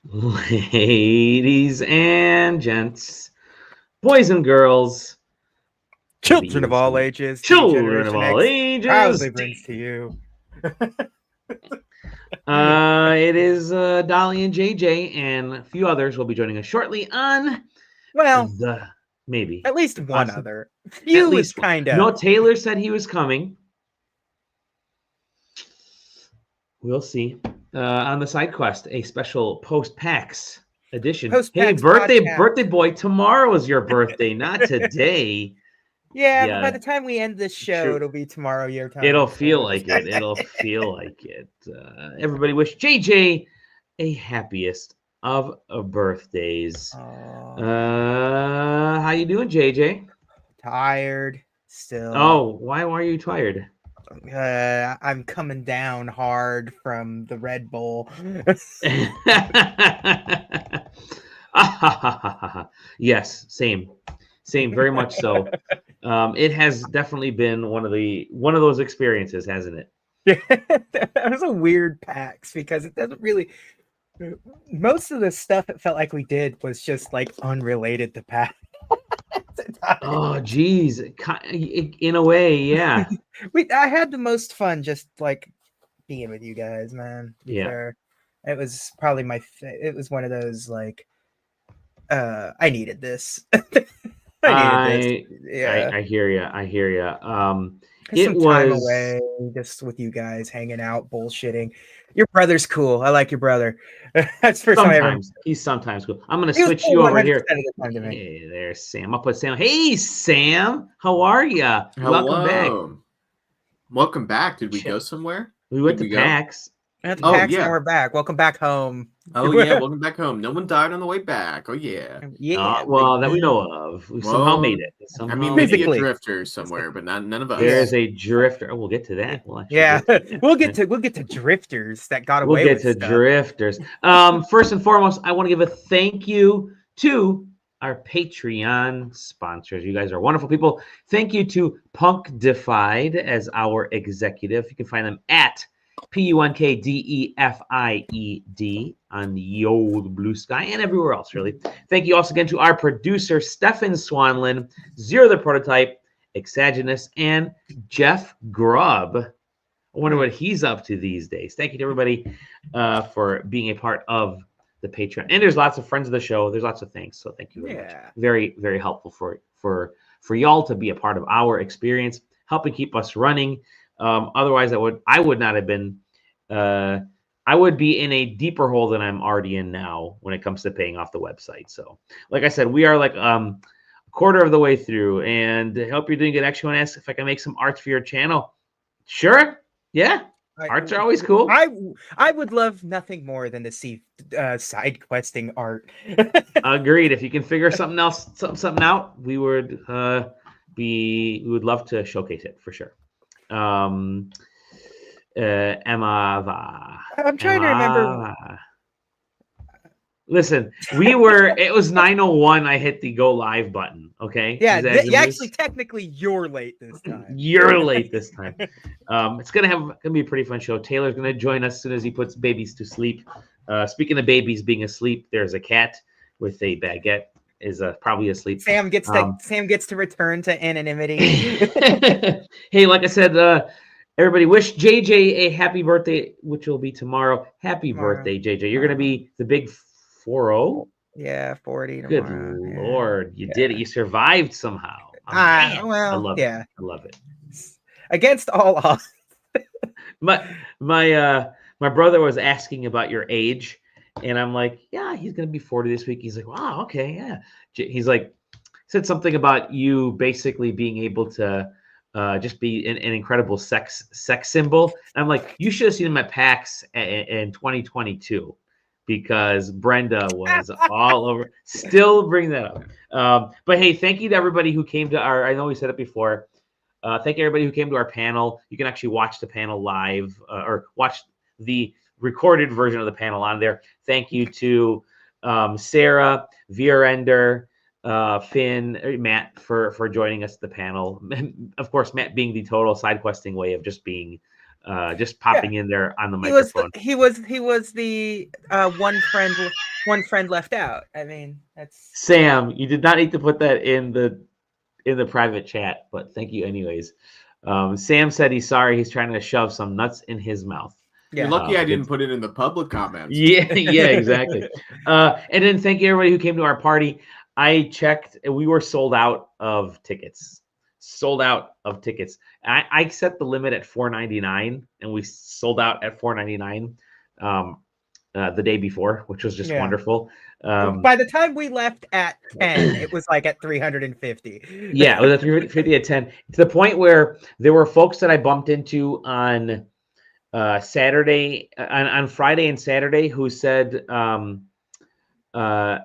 Ladies and gents, boys and girls, Children of all ages, the children of Generation all X ages. proudly brings to you. It is Dolly and JJ, and a few others will be joining us shortly on Well, the maybe at least one Awesome. other. At Few is least kind of. no. Taylor said he was coming. We'll see. On the side quest, a special post-PAX edition. Hey, Post-PAX birthday podcast. boy! Tomorrow is your birthday, not today. Yeah, but Yeah, by the time we end this show, true. it'll be tomorrow your time. It'll feel like it. It'll feel like it. Everybody wish JJ a happiest of birthdays. How you doing, JJ? Tired still. Oh, why are you tired? I'm coming down hard from the Red Bull. Yes, same, very much so. It has definitely been one of those experiences, hasn't it? That was a weird PAX because it doesn't really. Most of the stuff it felt like we did was just like unrelated to PAX. Oh, geez, in a way, yeah. I had the most fun just like being with you guys, man. To be fair, it was probably it was one of those like, I needed this. I hear you. It was time away just with you guys hanging out, bullshitting. Your brother's cool. I like your brother. That's the first time I ever. He's sometimes cool. I'm gonna switch you over here. The hey, there's Sam. I'll put Sam. Hey, Sam. How are you? Welcome back. Welcome back. Did we go somewhere? We went to PAX. At the PAX, and we're back. Welcome back home. Oh yeah, welcome back home. No one died on the way back. Oh yeah. Yeah. Well, that we know of. We somehow made it. I mean, maybe a drifter somewhere, but none of us. There's a drifter. Oh, we'll get to that. We'll get to drifters that got away. We'll get to drifters. First and foremost, I want to give a thank you to our Patreon sponsors. You guys are wonderful people. Thank you to Punk Defied as our executive. You can find them at PUNKDEFIED on the old Blue Sky and everywhere else, really. Thank you also again to our producer, Stefan Swanlin, Zero the Prototype, Exaginous, and Jeff Grubb. I wonder what he's up to these days. Thank you to everybody for being a part of the Patreon. And there's lots of friends of the show. There's lots of things. So thank you very much. Very, very helpful for y'all to be a part of our experience, helping keep us running. Otherwise, I would not have been. I would be in a deeper hole than I'm already in now when it comes to paying off the website. So, like I said, we are like a quarter of the way through, and I hope you're doing good. Actually, want to ask if I can make some art for your channel. Sure. Yeah. Arts are always cool. I would love nothing more than to see side questing art. Agreed. If you can figure something out, we would love to showcase it for sure. Emma. I'm trying to remember. Listen, it was 9:01. I hit the go live button. Okay. Yeah, actually, technically, you're late this time. You're late this time. It's gonna be a pretty fun show. Taylor's gonna join us as soon as he puts babies to sleep. Speaking of babies being asleep, there's a cat with a baguette is probably asleep. Sam gets to return to anonymity. Hey, like I said, everybody wish JJ a happy birthday, which will be tomorrow. Happy birthday, JJ. You're gonna be the big 40. Yeah, 40 Good Lord, you did it. You survived somehow. I love it. Against all odds. my brother was asking about your age, and I'm like, yeah, he's gonna be 40 this week. He's like, wow, okay, yeah. He's like, said something about you basically being able to just be an incredible sex symbol. And I'm like, you should have seen him at PAX in 2022. Because Brenda was all over. Still bring that up. But hey, thank you to everybody who came to I know we said it before. Thank you everybody who came to our panel. You can actually watch the panel live or watch the recorded version of the panel on there. Thank you to Sarah, Vierender, Finn, Matt for joining us at the panel. Of course, Matt being the total side questing way of just being just popping in there on the He was microphone. he was the one friend left out. I mean, that's Sam. You did not need to put that in the private chat, but thank you anyways. Sam said he's sorry. He's trying to shove some nuts in his mouth. You're yeah. lucky I didn't put it in the public comments. Yeah, exactly. And then thank you everybody who came to our party. I checked, and we were sold out of tickets. I set the limit at $4.99, and we sold out at $4.99 the day before, which was just wonderful. By the time we left at 10, it was like at 350. Yeah, it was at 350 at 10. To the point where there were folks that I bumped into on Saturday, on Friday and Saturday, who said that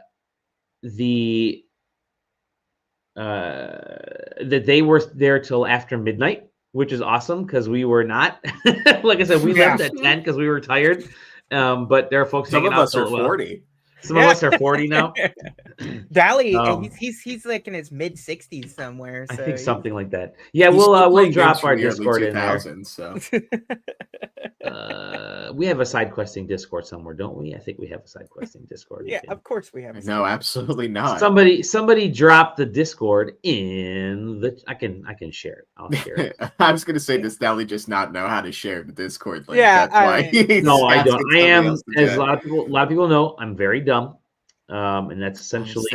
they were there till after midnight, which is awesome because we were not. Like I said, we left at 10 because we were tired. But there are folks. Some of hanging us out are 40. Some of us are 40 now. Dally, he's like in his mid 60s somewhere. So I think something like that. Yeah, we'll drop our Discord in there. So. We have a SideQuesting Discord somewhere, don't we? I think we have a SideQuesting Discord. Yeah, of course we have. No, absolutely not. Somebody dropped the Discord in the. I can share it. I'll share it. I was gonna say, does Dally just not know how to share the Discord link? Yeah, that's why. No, I don't. I am, as a lot of people know, I'm very dumb. And that's essentially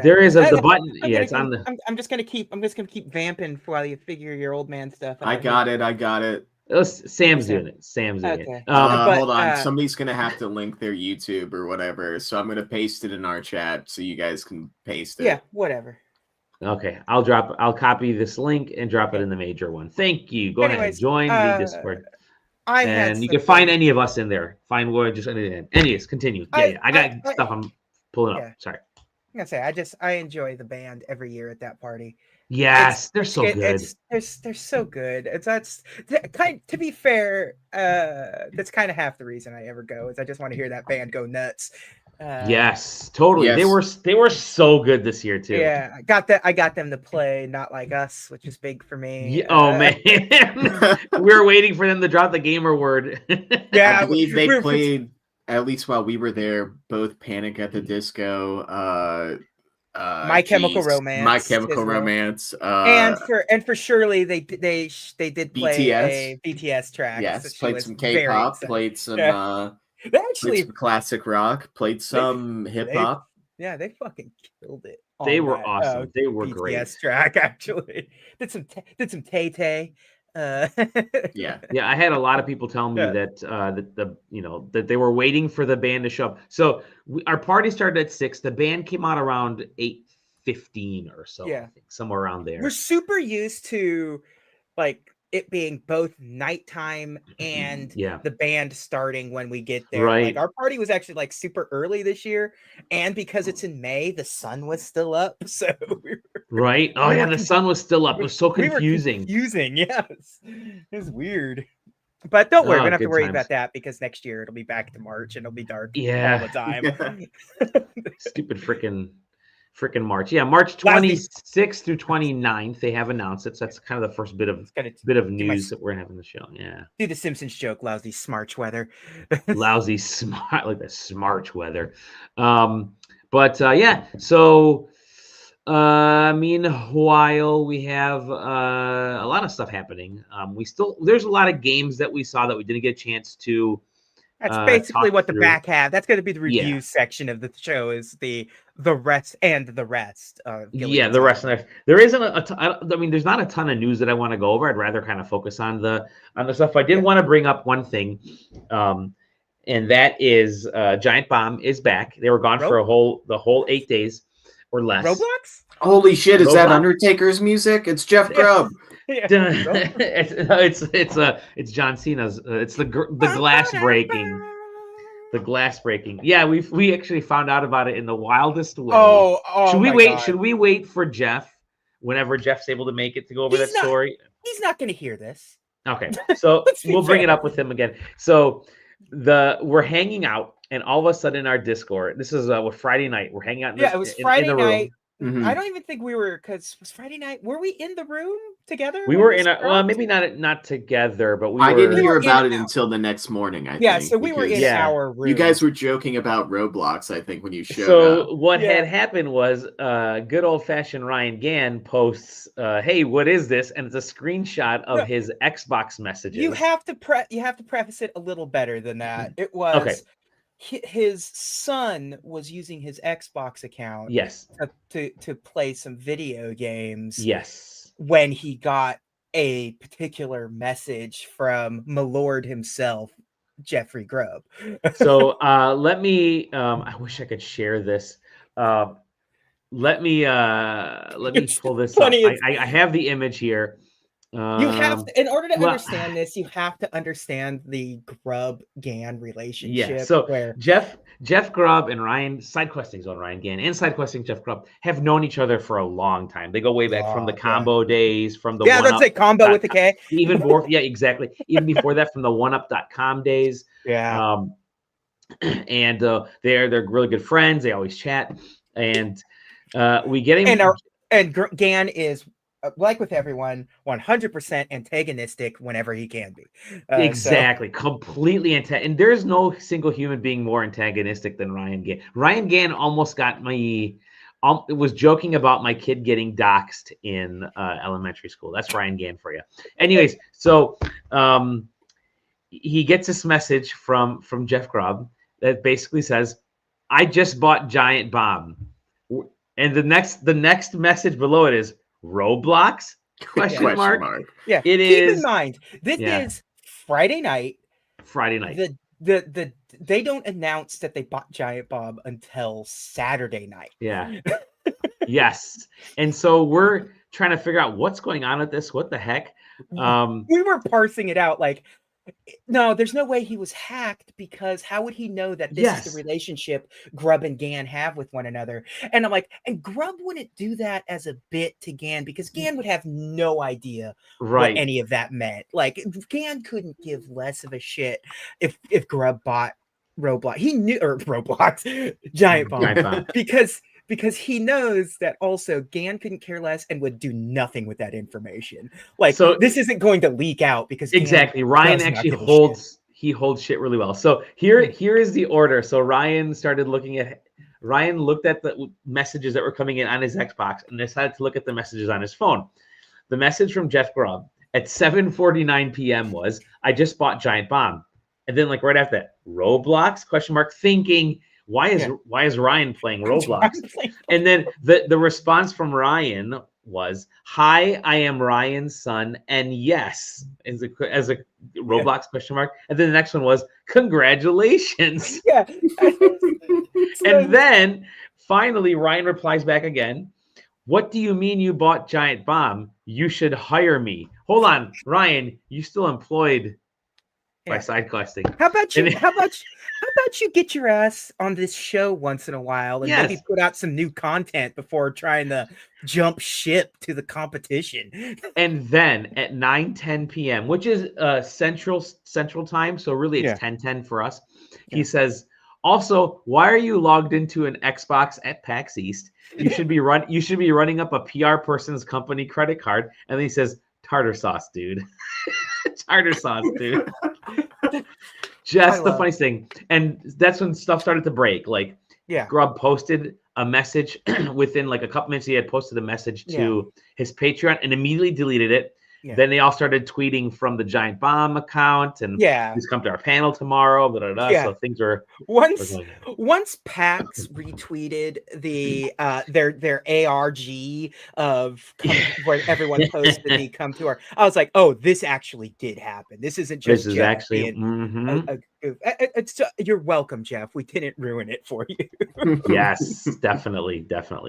there is the button. Yeah, it's on the. I'm just gonna keep vamping while you figure your old man stuff out. I got it. Sam's doing it. Okay. Hold on. Somebody's gonna have to link their YouTube or whatever. So I'm gonna paste it in our chat so you guys can paste it. Yeah, whatever. Okay, I'll copy this link and drop it in the major one. Thank you. Go ahead and join the Discord. And you can find any of us in there. Find word, just anything. Anyways, continue. Yeah, I got stuff I'm pulling up. Sorry. I'm gonna say I enjoy the band every year at that party. Yes, they're so good. They're so good. That's kind. To be fair, that's kind of half the reason I ever go is I just want to hear that band go nuts. Yes, totally. Yes. They were so good this year too. Yeah, I got them to play Not Like Us, which is big for me. Yeah, oh man, we were waiting for them to drop the gamer word. Yeah, I believe they played at least while we were there. Both Panic at the Disco, My Chemical Romance, and for Shirley they did play a BTS track. Yes, so played some K-pop, played some. They actually played some classic rock, played some hip hop. Yeah, they fucking killed it. They were awesome. They were great. BTS track actually did some Tay Tay. Yeah. I had a lot of people tell me that they were waiting for the band to show up. So our party started at 6. The band came out around 8:15 or so. Yeah, I think, somewhere around there. We're super used to like it being both nighttime and the band starting when we get there. Right. Like our party was actually like super early this year, and because it's in May, the sun was still up. So right. Oh yeah, the sun was still up. It was so confusing. Yes. It was weird. But don't worry, we don't have to worry about that because next year it'll be back to March and it'll be dark all the time. Stupid freaking March. Yeah, March 26th through 29th, they have announced it. So that's kind of the first bit of news that we're gonna have in the show. Yeah. Do the Simpsons joke, lousy smarch weather. Lousy smart, like the smarch weather. So meanwhile, we have a lot of stuff happening. There's a lot of games that we saw that we didn't get a chance to. That's basically what the back half. That's going to be the review section of the show. Is the rest and the rest. The rest. There isn't a ton, I mean, there's not a ton of news that I want to go over. I'd rather kind of focus on the stuff. I did want to bring up one thing, and that is Giant Bomb is back. They were gone for the whole 8 days or less. Roblox. Holy shit! Is that Undertaker's music? It's Jeff Grubb. It's John Cena's. It's the glass breaking. The glass breaking. Yeah, we actually found out about it in the wildest way. Should we wait? God. Should we wait for Jeff whenever Jeff's able to make it to go over that story? He's not going to hear this. Okay, so we'll bring it up with him again. So we're hanging out, and all of a sudden in our Discord, this is Friday night. We're hanging out. It was Friday night. I don't even think we were, because it was Friday night. Were we in the room together? We were in well, maybe not together, but I we were. didn't hear about it until the next morning. I think. So we were in our room. You guys were joking about Roblox, I think, when you showed up. So what had happened was, good old fashioned Ryan Gann posts, "Hey, what is this?" And it's a screenshot of his Xbox messages. You have to preface it a little better than that. It was his son was using his Xbox account. Yes. To play some video games. Yes. When he got a particular message from Milord himself, Jeffrey Grubb. So let me. I wish I could share this. Let me pull this up. I have the image here. You have to, in order to understand this, you have to understand the Grubb-Gann relationship. Yeah. So where Jeff Grubb and SideQuesting's own Ryan Gann and SideQuesting Jeff Grubb have known each other for a long time. They go way back from the combo days, from the that's a combo with the K. Even before, exactly. Even before that, from the oneup.com days. Yeah. And they're really good friends. They always chat, and we get him. And Gann is, like with everyone, 100% antagonistic whenever he can be. Exactly. Completely and there's no single human being more antagonistic than Ryan Gann. Ryan Gann almost got me. Was joking about my kid getting doxxed in elementary school. That's Ryan Gann for you. Anyways, so he gets this message from Jeff Grubb that basically says, "I just bought Giant Bomb," and the next message below it is, "Roblox?" Question mark. Yeah. It Keep is. in mind, this is Friday night. They don't announce that they bought Giant Bomb until Saturday night. Yeah. Yes. And so we're trying to figure out what's going on with this. What the heck? We were parsing it out like, no, there's no way he was hacked, because how would he know that this is the relationship Grubb and Gann have with one another? And I'm like, and Grubb wouldn't do that as a bit to Gann, because Gann would have no idea what any of that meant. Like, Gann couldn't give less of a shit if Grubb bought Roblox. He knew, or Roblox, Giant Bomb, because he knows that also Gann couldn't care less and would do nothing with that information. Like, so this isn't going to leak out, because Ryan actually holds shit really well. So here is the order. So Ryan looked at the messages that were coming in on his Xbox and decided to look at the messages on his phone. The message from Jeff Grubb at 7:49 p.m. was, "I just bought Giant Bomb," and then like right after that, "Roblox?" ? Thinking, why is Ryan playing Roblox? And then the response from Ryan was, "Hi, I am Ryan's son, and yes," as a Roblox ? And then the next one was, "Congratulations." Yeah. And then finally Ryan replies back again, "What do you mean you bought Giant Bomb? You should hire me." Hold on, Ryan, you still employed by SideQuesting. How about you get your ass on this show once in a while and maybe put out some new content before trying to jump ship to the competition? And then at 9:10 p.m., which is central time, so really it's 10:10 for us, he says, "Also, why are you logged into an Xbox at PAX East? You should be running up a PR person's company credit card." And then he says, "Tartar sauce, dude." Tartar sauce, dude. Just the funniest thing. And that's when stuff started to break. Like, Grubb posted a message within like a couple minutes. He had posted a message to his Patreon and immediately deleted it. Then they all started tweeting from the Giant Bomb account, and please come to our panel tomorrow. Blah, blah, blah. So things were once PAX retweeted the their ARG of where everyone posted the come to our. I was like, oh, this actually did happen. This isn't just this is Jeff actually. being you're welcome, Jeff. We didn't ruin it for you. Yes, definitely.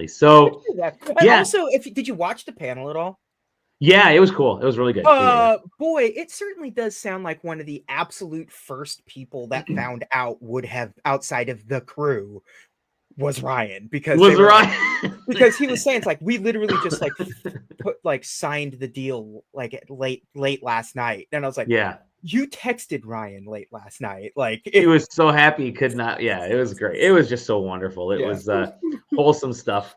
So also, did you watch the panel at all? Yeah, it was cool. It was really good. Boy, it certainly does sound like one of the absolute first people that found out would have, outside of the crew, was Ryan. Because he was saying, it's like, we literally just signed the deal like late last night. And I was like, you texted Ryan late last night. Like, he was so happy he could not. Yeah, it was great. It was just so wonderful. It was wholesome stuff.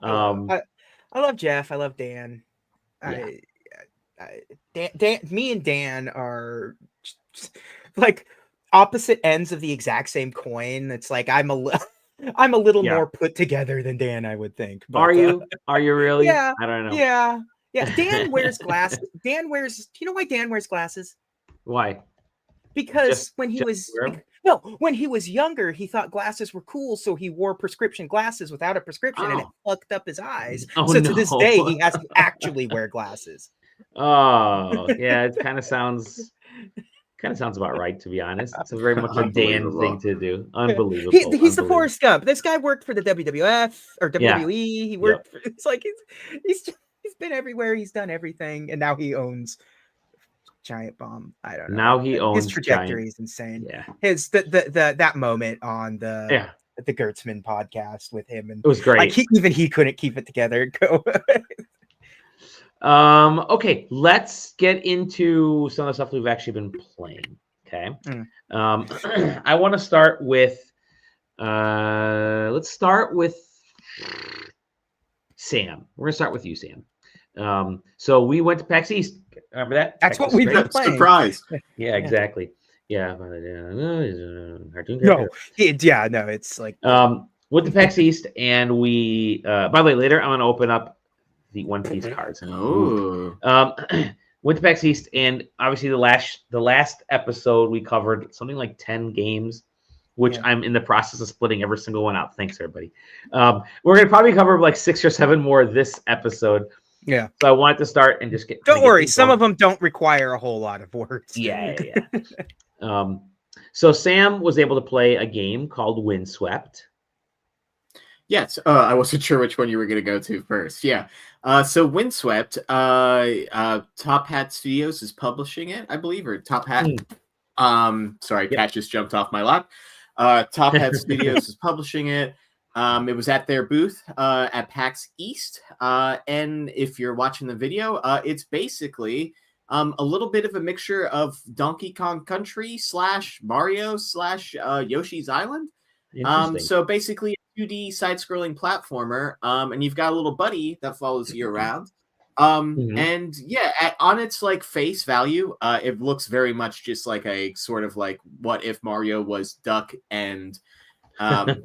I love Jeff. I love Dan. Yeah. Me and Dan are like opposite ends of the exact same coin. It's like I'm a little Yeah. more put together than Dan, I would think. But, Are you? Are you really? Yeah. I don't know. Yeah. Yeah. Dan wears glasses. Do you know why Dan wears glasses? Why? Because when he was wear 'em? when he was younger, he thought glasses were cool, so he wore prescription glasses without a prescription, and it fucked up his eyes. Oh, So to this day, no. he has to actually wear glasses. Oh, yeah. It kind of sounds about right, to be honest. It's a very much a Dan Unbelievable. thing to do. Unbelievable. He's the Unbelievable. Forrest Gump. This guy worked for the WWF or WWE. Yeah. He worked. It's like he's been everywhere. He's done everything, and now he owns Giant Bomb. I don't know. Now he owns his trajectory Giant. is insane. Yeah. His that moment on the Gertzman podcast with him, and it was great. Like he couldn't keep it together. Go. Okay, let's get into some of the stuff we've actually been playing. Okay. I want to start with let's start with Sam. We're gonna start with you, Sam. So we went to PAX East. Remember that? That's what we've been playing. Surprise. Yeah, exactly. Yeah. No, it's like went to PAX East, and we by the way, later I'm gonna open up the One Piece cards. Oh. Went to PAX East, and obviously the last episode we covered something like 10 games, which I'm in the process of splitting every single one out. Thanks, everybody. We're gonna probably cover like 6 or 7 more this episode. Yeah. So I wanted to start and just get. Don't worry, some of them don't require a whole lot of words. Yeah. So Sam was able to play a game called Windswept. Yes, I wasn't sure which one you were going to go to first. Yeah, so Windswept, Top Hat Studios is publishing it, I believe, or Top Hat. Sorry, Cat just jumped off my lap. Top Hat Studios is publishing it. It was at their booth at PAX East, and if you're watching the video, it's basically a little bit of a mixture of Donkey Kong Country / Mario / Yoshi's Island. So basically a 2D side-scrolling platformer, and you've got a little buddy that follows you around. And yeah, on its like face value, it looks very much just like a sort of like what if Mario was Duck and Duck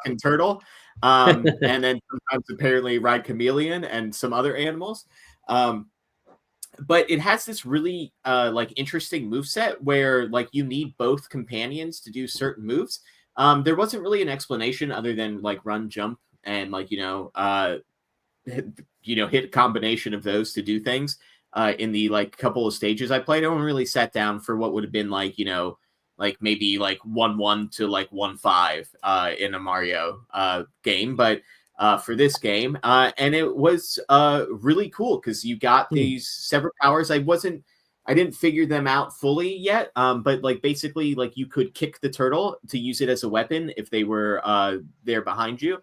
and Turtle, and then sometimes apparently Ride Chameleon and some other animals. But it has this really like interesting moveset where like you need both companions to do certain moves. There wasn't really an explanation other than like run, jump, and like hit a combination of those to do things. In the like couple of stages I played, no one really sat down for what would have been like like maybe like 1-1 to like 1-5 in a Mario game, but for this game, and it was really cool because you got these separate powers. I didn't figure them out fully yet, but like basically like you could kick the turtle to use it as a weapon if they were there behind you.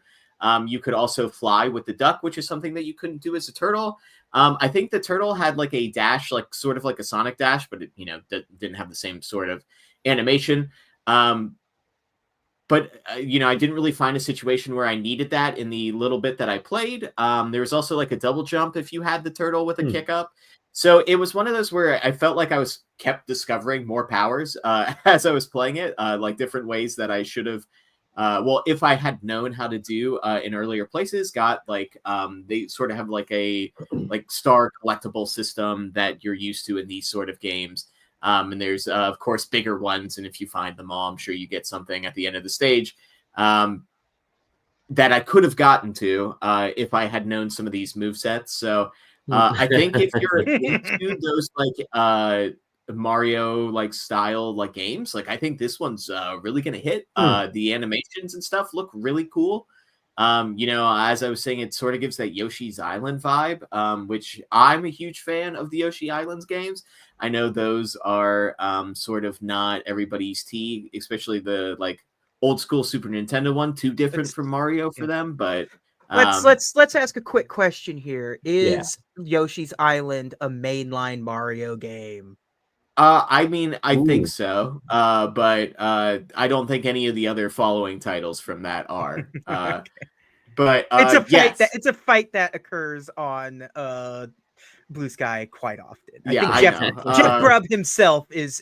You could also fly with the duck, which is something that you couldn't do as a turtle. I think the turtle had like a dash, like sort of like a Sonic dash, but it didn't have the same sort of animation. But I didn't really find a situation where I needed that in the little bit that I played. There was also like a double jump if you had the turtle with a kick up. So it was one of those where I felt like I was kept discovering more powers as I was playing it, like different ways that I should have. Well, if I had known how to do in earlier places, got like they sort of have like a star collectible system that you're used to in these sort of games. And there's of course bigger ones, and if you find them all, I'm sure you get something at the end of the stage that I could have gotten to if I had known some of these movesets. So I think if you're into those like Mario like style like games, like I think this one's really gonna hit. The animations and stuff look really cool. As I was saying, it sort of gives that Yoshi's Island vibe, which I'm a huge fan of the Yoshi Islands games. I know those are sort of not everybody's tea, especially the like old school Super Nintendo one, too different from Mario for them. But let's ask a quick question here. Is Yoshi's Island a mainline Mario game? I mean, I think so, but I don't think any of the other following titles from that are. Okay. But it's a fight yes. it's a fight that occurs on Blue Sky quite often. Yeah, I think I know. Jeff Grubb himself is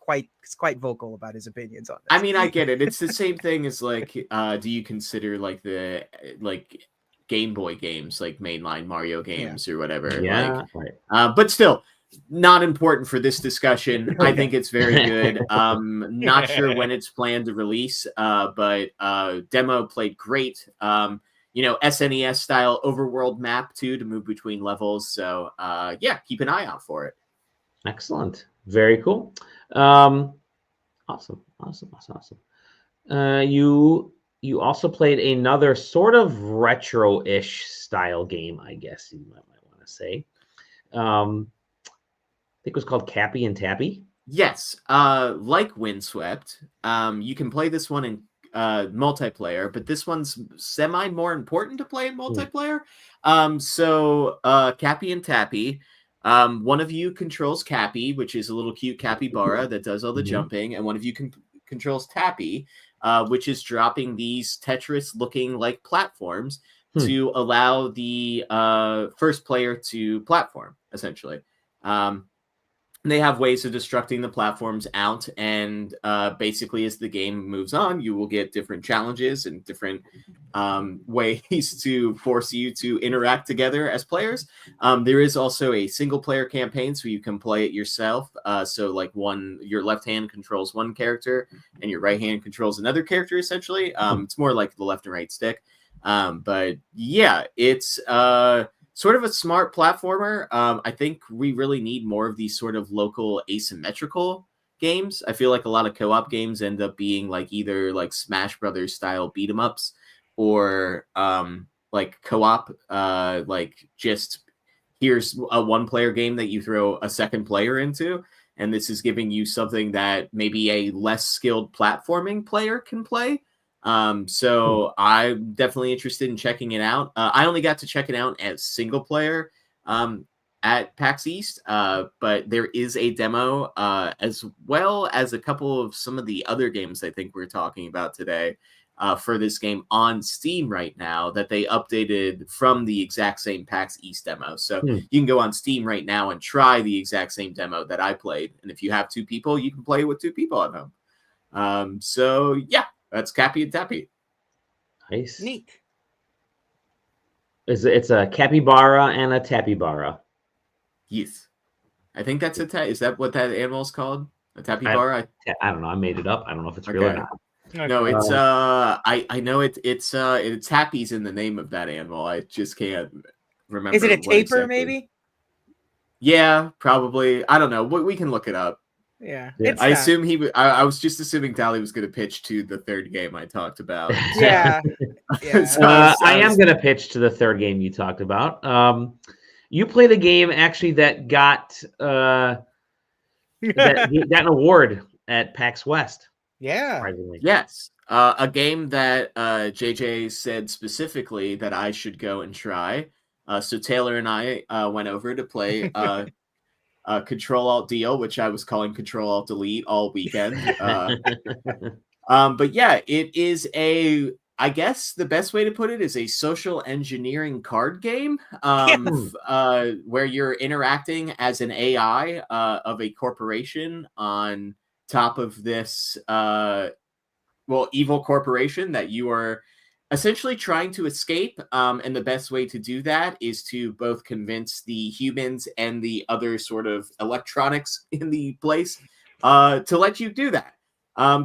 quite vocal about his opinions on this. I mean, I get it. It's the same thing as like, do you consider like the like Game Boy games, like mainline Mario games or whatever? Yeah, like, but still, not important for this discussion. I think it's very good. Not sure when it's planned to release, but demo played great. SNES style overworld map too to move between levels. So yeah, keep an eye out for it. Excellent. Very cool. Awesome. You also played another sort of retro-ish style game, I guess you might want to say. I think it was called Cappy and Tappy. Yes, like Windswept, you can play this one in multiplayer, but this one's semi more important to play in multiplayer. So Cappy and Tappy, one of you controls Cappy, which is a little cute capybara that does all the jumping, and one of you controls Tappy, which is dropping these Tetris-looking like platforms to allow the first player to platform, essentially. They have ways of destructing the platforms out, and basically as the game moves on, you will get different challenges and different ways to force you to interact together as players. There is also a single-player campaign, so you can play it yourself. So like your left hand controls one character, and your right hand controls another character, essentially. It's more like the left and right stick. But yeah, it's... sort of a smart platformer. I think we really need more of these sort of local asymmetrical games. I feel like a lot of co-op games end up being like either like Smash Brothers style beat 'em ups or like co-op, like just here's a one-player game that you throw a second player into, and this is giving you something that maybe a less skilled platforming player can play. So I'm definitely interested in checking it out. I only got to check it out as single player at PAX East, but there is a demo as well as a couple of some of the other games I think we're talking about today for this game on Steam right now that they updated from the exact same PAX East demo. So you can go on Steam right now and try the exact same demo that I played. And if you have two people, you can play with two people at home. So yeah. That's Cappy and Tappy. Nice. Neat. It's a capybara and a tappybara. Yes. I think that's is that what that animal's called? A tappybara? I don't know. I made it up. I don't know if it's real or not. Okay. No, it's I know it's Tappy's in the name of that animal. I just can't remember. Is it a taper, exactly. maybe? Yeah, probably. I don't know. We can look it up. Yeah. I assume I was just assuming Tally was going to pitch to the third game I talked about. Yeah. So I am going to pitch to the third game you talked about. You played a game actually that got got an award at PAX West. Yeah. Yes. A game that JJ said specifically that I should go and try. So Taylor and I went over to play Control-Alt-Deal, which I was calling Control-Alt-Delete all weekend. But yeah, it is I guess the best way to put it is a social engineering card game where you're interacting as an AI of a corporation on top of this, evil corporation that you are essentially trying to escape, and the best way to do that is to both convince the humans and the other sort of electronics in the place to let you do that.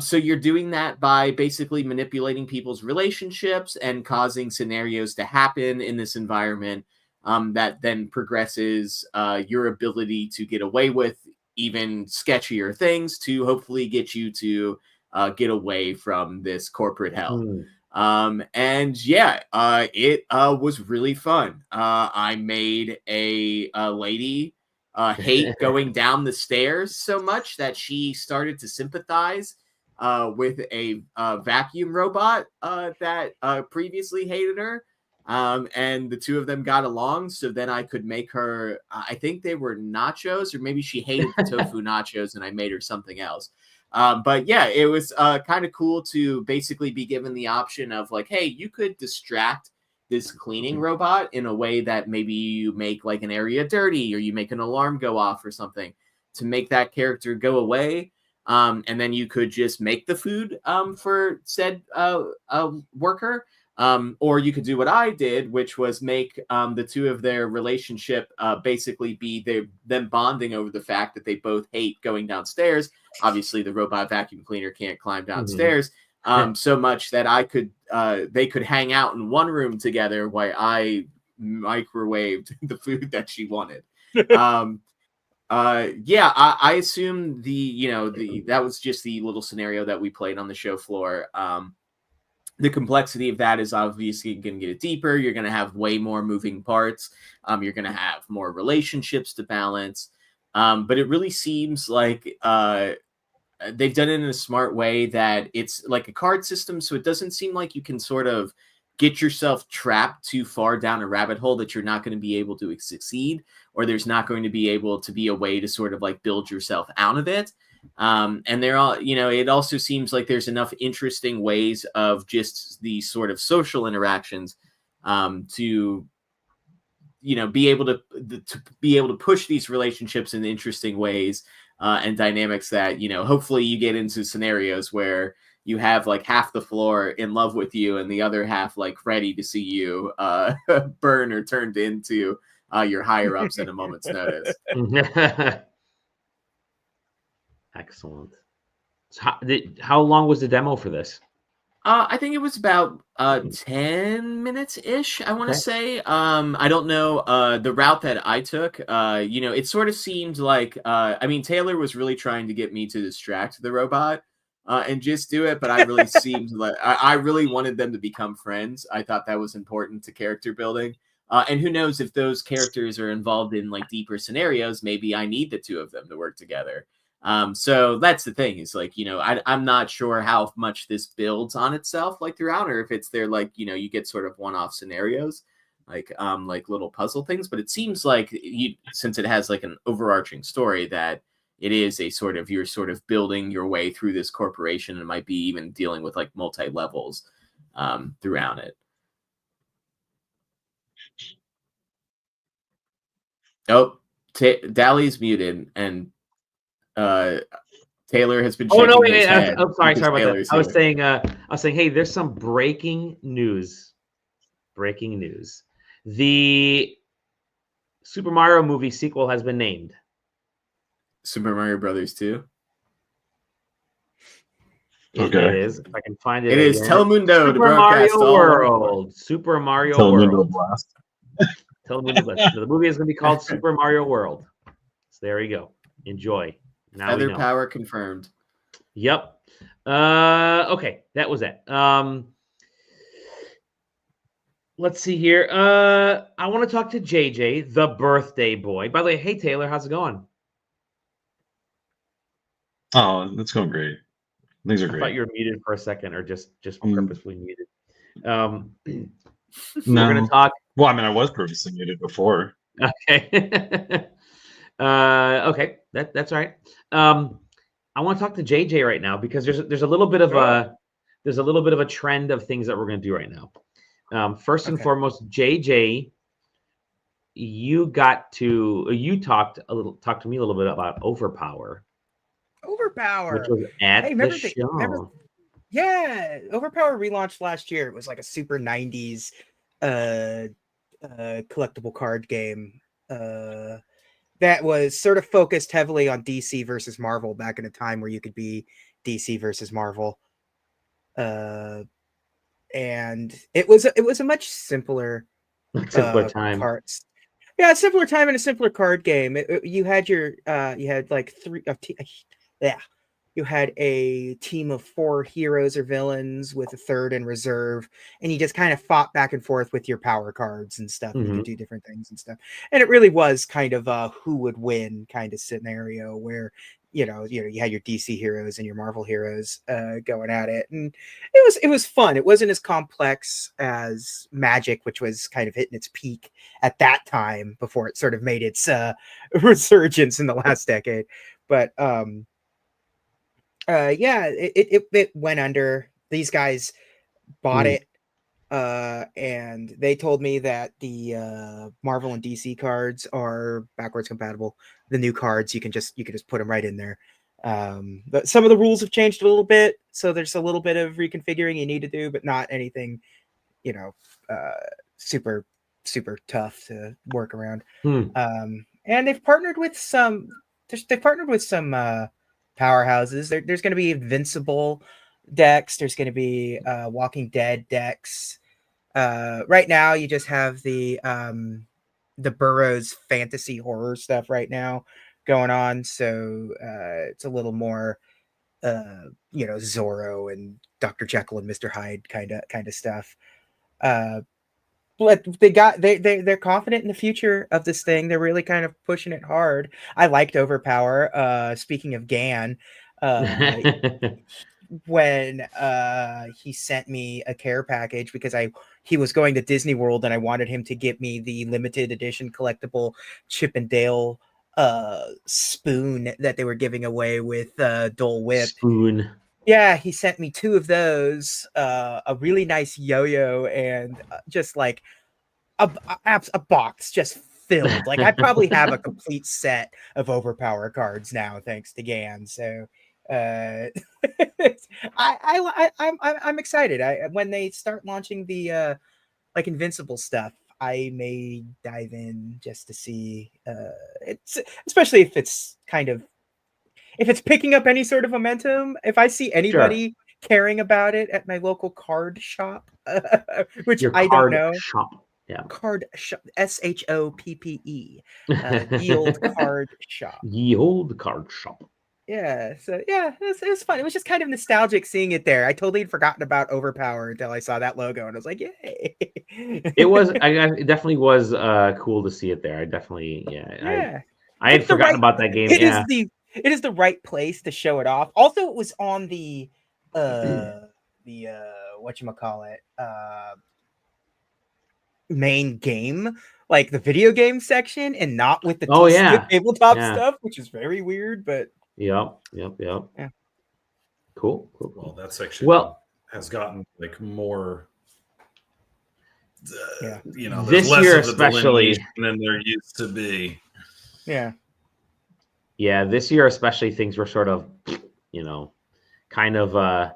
So you're doing that by basically manipulating people's relationships and causing scenarios to happen in this environment that then progresses your ability to get away with even sketchier things to hopefully get you to get away from this corporate hell. And yeah, it was really fun. I made a lady hate going down the stairs so much that she started to sympathize with a vacuum robot that previously hated her. And the two of them got along, so then I could make her, I think they were nachos, or maybe she hated the tofu nachos and I made her something else. But yeah, it was kind of cool to basically be given the option of like, hey, you could distract this cleaning robot in a way that maybe you make like an area dirty or you make an alarm go off or something to make that character go away. And then you could just make the food for said worker. Or you could do what I did, which was make the two of their relationship basically be them bonding over the fact that they both hate going downstairs. Obviously, the robot vacuum cleaner can't climb downstairs so much that they could hang out in one room together while I microwaved the food that she wanted. Yeah, I assume that was just the little scenario that we played on the show floor. The complexity of that is obviously going to get deeper. You're going to have way more moving parts. You're going to have more relationships to balance. But it really seems like they've done it in a smart way that it's like a card system. So it doesn't seem like you can sort of get yourself trapped too far down a rabbit hole that you're not going to be able to succeed, or there's not going to be able to be a way to sort of like build yourself out of it. And they're all, it also seems like there's enough interesting ways of just the sort of social interactions to be able to push these relationships in interesting ways and dynamics that, hopefully you get into scenarios where you have like half the floor in love with you and the other half like ready to see you burn or turned into your higher ups at a moment's notice. Excellent. So how long was the demo for this? I think it was about 10 minutes ish, I want to say. I don't know the route that I took. It sort of seemed like Taylor was really trying to get me to distract the robot and just do it, but I really seemed like I really wanted them to become friends. I thought that was important to character building. And who knows, if those characters are involved in like deeper scenarios, maybe I need the two of them to work together. So that's the thing, is like, I'm not sure how much this builds on itself like throughout, or if it's there like, you get sort of one-off scenarios like little puzzle things, but it seems like since it has like an overarching story, that it is a sort of, you're sort of building your way through this corporation and might be even dealing with like multi-levels throughout it. Oh, Dally's muted and Taylor has been. Oh no! Wait, I'm sorry about that. I was saying, hey, there's some breaking news. Breaking news: the Super Mario movie sequel has been named Super Mario Brothers 2. Okay, it is. If I can find it, it is Telemundo. Super Mario World. Super Mario World. Blast. Telemundo Blast. So the movie is going to be called Super Mario World. So there you go. Enjoy. Now Feather power confirmed. Yep. Okay, that was it. Let's see here. I want to talk to JJ, the birthday boy. By the way, hey Taylor, how's it going? Oh, it's going great. Things are great. I thought you were muted for a second, or just purposefully muted. No. We're gonna talk. Well, I was purposely muted before. Okay. Okay, that's all right. I want to talk to JJ right now because there's a little bit of a trend of things that we're going to do right now. First and foremost, JJ, you talked to me a little bit about Overpower. Overpower, which was at the show. Yeah, Overpower relaunched last year. It was like a super 90s collectible card game. That was sort of focused heavily on DC versus Marvel back in a time where you could be DC versus Marvel. And it was a much simpler time. Cards. Yeah, a simpler time and a simpler card game. You had you had a team of 4 heroes or villains with a third in reserve, and you just kind of fought back and forth with your power cards and stuff. You could do different things and stuff. And it really was kind of a who would win kind of scenario where, you had your DC heroes and your Marvel heroes going at it. And it was fun. It wasn't as complex as Magic, which was kind of hitting its peak at that time before it sort of made its resurgence in the last decade. But Yeah, it went under. These guys bought it, and they told me that the Marvel and DC cards are backwards compatible. The new cards you can just put them right in there. But some of the rules have changed a little bit, so there's a little bit of reconfiguring you need to do, but not anything, super tough to work around. And they've partnered with some. They've partnered with some powerhouses. There's going to be Invincible decks. There's going to be Walking Dead decks. Right now, you just have the Burroughs fantasy horror stuff right now going on. So it's a little more, Zorro and Dr. Jekyll and Mr. Hyde kind of stuff. But they're confident in the future of this thing. They're really kind of pushing it hard. I liked Overpower. Speaking of Gan, when he sent me a care package because he was going to Disney World and I wanted him to get me the limited edition collectible Chip and Dale spoon that they were giving away with Dole Whip. Spoon. Yeah, he sent me 2 of those, a really nice yo-yo, and just like a box just filled. Like I probably have a complete set of Overpower cards now, thanks to Gan. So I'm excited. When they start launching the like Invincible stuff, I may dive in just to see. It's especially if it's picking up any sort of momentum. If I see anybody caring about it at my local card shop, which I don't know. Shop. Yeah. Card shop. SHOPPE. Yield Card Shop. Yield Card Shop. Yeah. So yeah, it was fun. It was just kind of nostalgic seeing it there. I totally had forgotten about Overpower until I saw that logo, and I was like, "Yay!" It definitely was cool to see it there. I definitely, I had forgotten about that game. It is the right place to show it off. Also, it was on the whatchamacallit, main game, like the video game section, and not with the tabletop stuff, which is very weird, but Yep. Yeah. Cool. Well, that section has gotten like more this year especially than there used to be. Yeah, this year especially things were sort of, kind of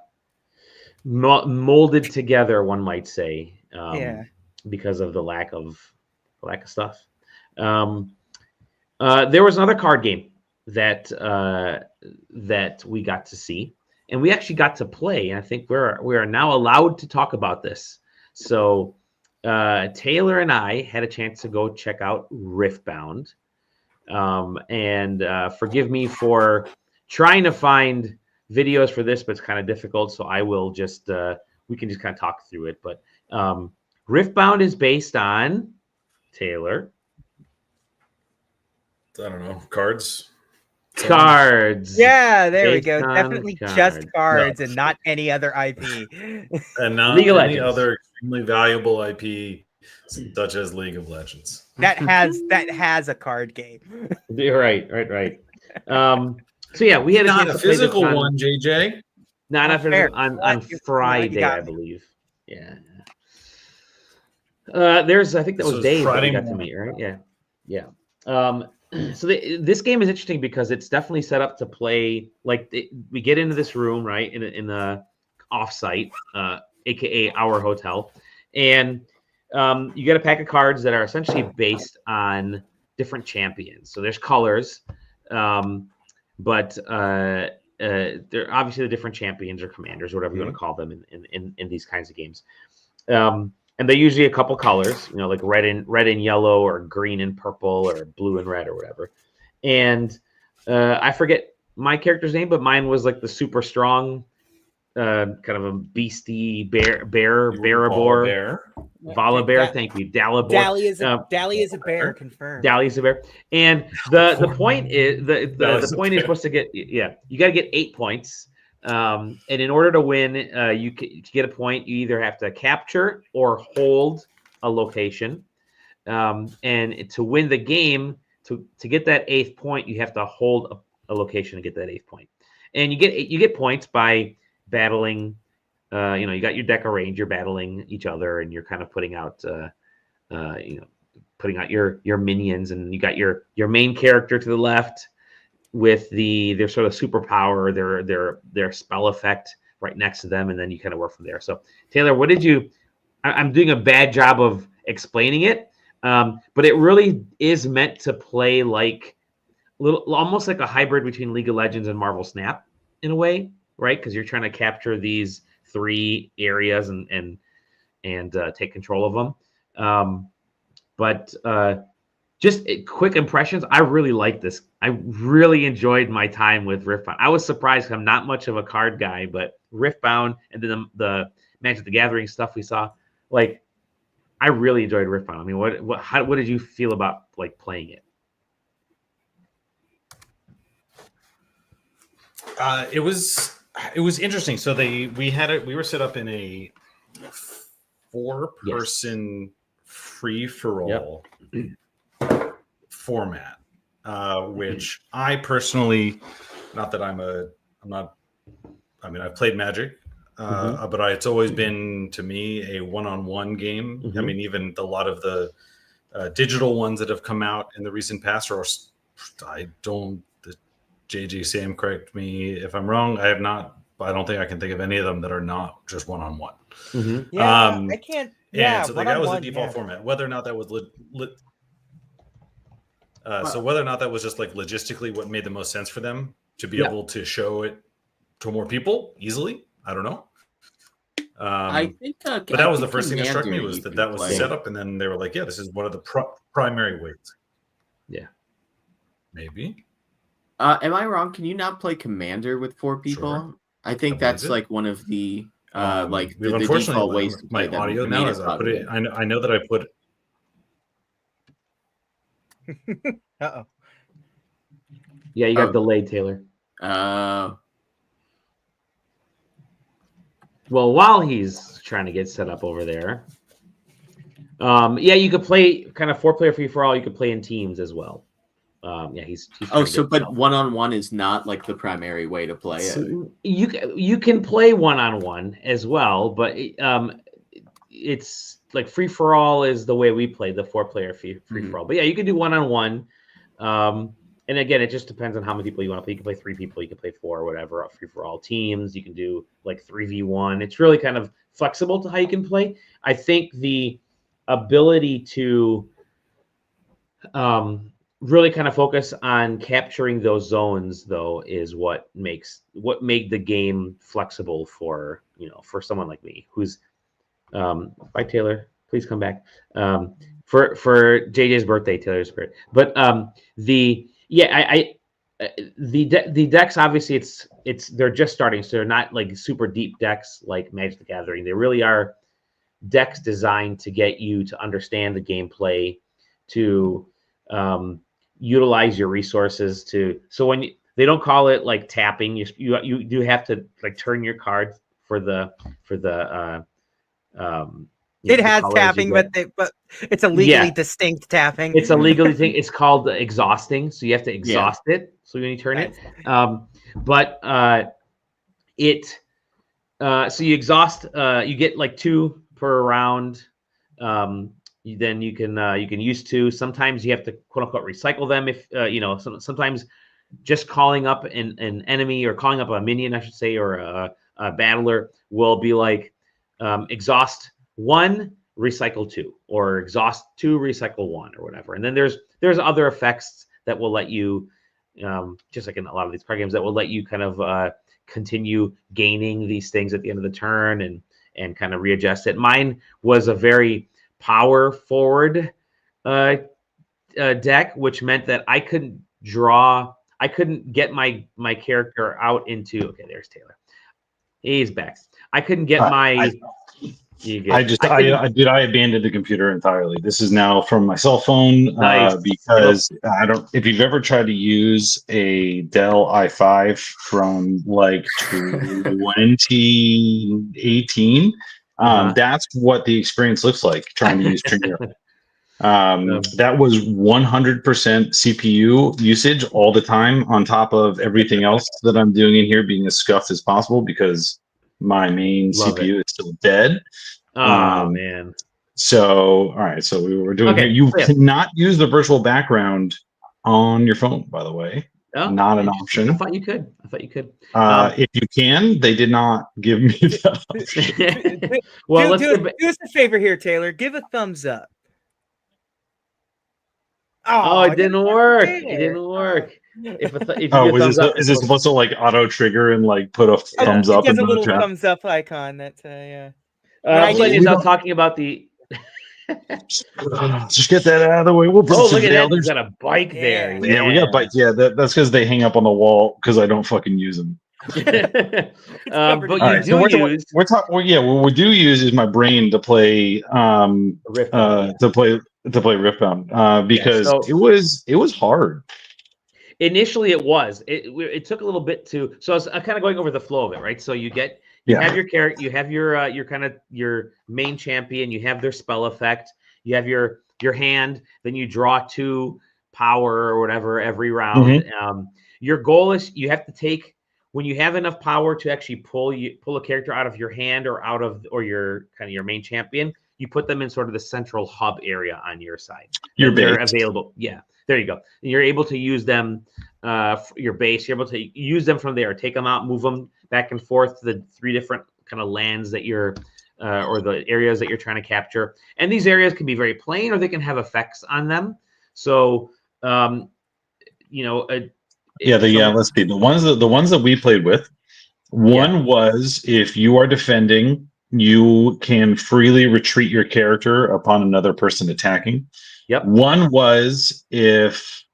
molded together, one might say, because of the lack of stuff. There was another card game that we got to see, and we actually got to play, and I think we are now allowed to talk about this. So Taylor and I had a chance to go check out Riftbound. And forgive me for trying to find videos for this, but it's kind of difficult. So I will just, we can just kind of talk through it. But Riftbound is based on, Taylor. I don't know, cards. Yeah, there we go. Definitely just cards and not any other IP. And not any other extremely valuable IP such as League of Legends. That has a card game. Right. So yeah, we had not a physical one, JJ. Not a physical on Friday, I believe. Yeah. I think that was Dave that we got to meet, right? Yeah. So this game is interesting because it's definitely set up to play like we get into this room, right, in the offsite, aka our hotel, and you get a pack of cards that are essentially based on different champions. So there's colors, but they're obviously the different champions or commanders, or whatever you want to call them in these kinds of games. And they're usually a couple colors, like red and yellow, or green and purple, or blue and red, or whatever. And I forget my character's name, but mine was like the super strong, kind of a beastie Barabor. Volibear, thank you. Dally is a bear, confirmed. Dally is a bear. And the point is the point is supposed to get you got to get 8 points. And in order to win, to get a point, you either have to capture or hold a location. And to win the game, to get that 8th point, you have to hold a location to get that 8th point. and you get points by battling. You got your deck arranged. You're battling each other, and you're kind of putting out putting out your minions, and you got your main character to the left with their sort of superpower, their spell effect right next to them, and then you kind of work from there. So Taylor, what did you? I'm doing a bad job of explaining it, but it really is meant to play like almost like a hybrid between League of Legends and Marvel Snap in a way, right? Because you're trying to capture these 3 areas and take control of them. But just quick impressions. I really like this. I really enjoyed my time with Riftbound. I was surprised because I'm not much of a card guy, but Riftbound and then the Magic the Gathering stuff we saw, like I really enjoyed Riftbound. I mean, what did you feel about like playing it? It was interesting. So we were set up in a 4-person free for all format, which I personally, not that I've played Magic, but it's always been to me a one-on-one game. I mean, even a lot of the digital ones that have come out in the recent past JJ Sam, correct me if I'm wrong. I don't think I can think of any of them that are not just one-on-one. Yeah, I can't. Yeah, so that was the default format. Whether or not that was so whether or not that was just like logistically what made the most sense for them to be able to show it to more people easily, I don't know. I think, but that was the first thing that struck me was that was the setup, and then they were like, "Yeah, this is one of the primary ways." Yeah, maybe. Am I wrong? Can you not play Commander with 4 people? Sure. I think that's like one of the the default ways to play my audio now as I put it. I know that I put. Uh-oh. Yeah, you got delayed, Taylor. Well, while he's trying to get set up over there, you could play kind of 4-player free for all. You could play in teams as well. He's but one-on-one is not like the primary way to play it. You can play one-on-one as well, but it's like free for all is the way we play the 4-player free for all. But yeah, you can do one-on-one. And again, it just depends on how many people you want to play. You can play 3 people, you can play 4, whatever, free for all teams. You can do like 3v1. It's really kind of flexible to how you can play. I think the ability to really kind of focus on capturing those zones, though, is what made the game flexible for someone like me who's bye Taylor, please come back for JJ's birthday, Taylor's birthday. But the decks, obviously they're just starting, so they're not like super deep decks like Magic the Gathering. They really are decks designed to get you to understand the gameplay, to utilize your resources so when they don't call it like tapping, you do have to like turn your card for the it has tapping, but it's a legally distinct tapping. It's a legally thing. It's called exhausting. So you have to exhaust it. So when you turn it, so you exhaust. You get like 2 per round. Then you can use 2. Sometimes you have to quote unquote recycle them if sometimes just calling up an enemy or calling up a minion, I should say, or a battler will be like exhaust 1, recycle 2, or exhaust 2, recycle 1, or whatever. And then there's other effects that will let you just like in a lot of these card games that will let you kind of continue gaining these things at the end of the turn and kind of readjust it. Mine was a very power forward deck, which meant that I couldn't get my character out into. Okay, there's Taylor. He's back. I couldn't get my. I abandoned the computer entirely. This is now from my cell phone because I don't. If you've ever tried to use a Dell i5 from like 2018, that's what the experience looks like trying to use Premiere. That was 100% CPU usage all the time, on top of everything else that I'm doing in here being as scuffed as possible because my main CPU is still dead. Oh man. So, all right. So we were doing here. You cannot use the virtual background on your phone, by the way. Oh, not an option. I thought you could. If you can, they did not give me that. Well, do us a favor here, Taylor. Give a thumbs up. Oh, it didn't work. It didn't work. If you is this supposed to like auto trigger and like put a thumbs up? It has a little thumbs up icon. That's yeah. I'm talking about the. Just get that out of the way. We'll look at that! There's got a bike there. Yeah, we got bikes. Yeah, that's because they hang up on the wall because I don't fucking use them. But you use. What we do use is my brain to play Riftbound, to play Riftbound because it was hard. Initially, it was. It took a little bit to. So I was kind of going over the flow of it, right? So you have your character, you have your kind of your main champion, you have their spell effect, you have your hand, then you draw 2 power or whatever every round. Your goal is you have to take when you have enough power to actually pull a character out of your hand or your kind of your main champion. You put them in sort of the central hub area on your side. They're available. Yeah, there you go. And you're able to use them. Your base. You're able to use them from there. Take them out, move them back and forth to the 3 different kind of lands that you're or the areas that you're trying to capture. And these areas can be very plain, or they can have effects on them. So, let's see. The ones that we played with. One was if you are defending, you can freely retreat your character upon another person attacking. Yep. One was if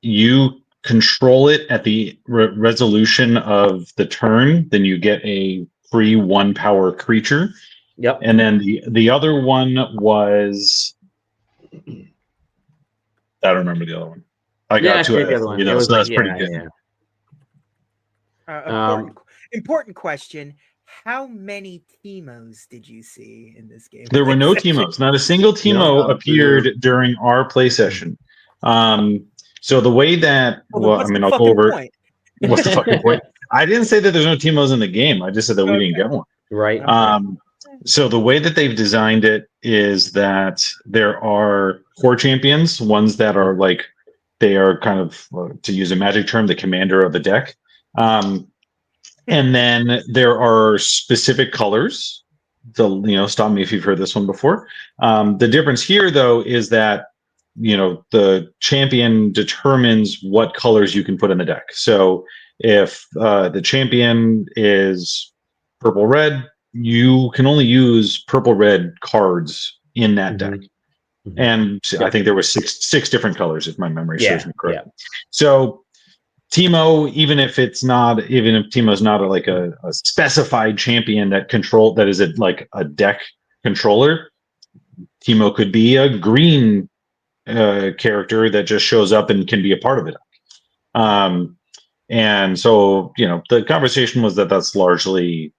you control it at the resolution of the turn, then you get a free 1 power creature. Yep. And then the other one was I don't remember the other one. I got to it. So that's pretty good. Important question. How many Teemos did you see in this game? There were no Teemos. Not a single Teemo appeared during our play session. So the way that I'll go over. What's the fucking point? I didn't say that there's no Teemos in the game. I just said that we didn't get one. Right. So the way that they've designed it is that there are core champions, ones that are like they are kind of, to use a magic term, the commander of the deck. And then there are specific colors. Stop me if you've heard this one before. The difference here, though, is that the champion determines what colors you can put in the deck. So if the champion is purple red, you can only use purple red cards in that deck. And I think there were six different colors, if my memory serves me correct. So Teemo, even if Teemo's not a specified champion that is a deck controller, Teemo could be a green character that just shows up and can be a part of it. And so, the conversation was that that's largely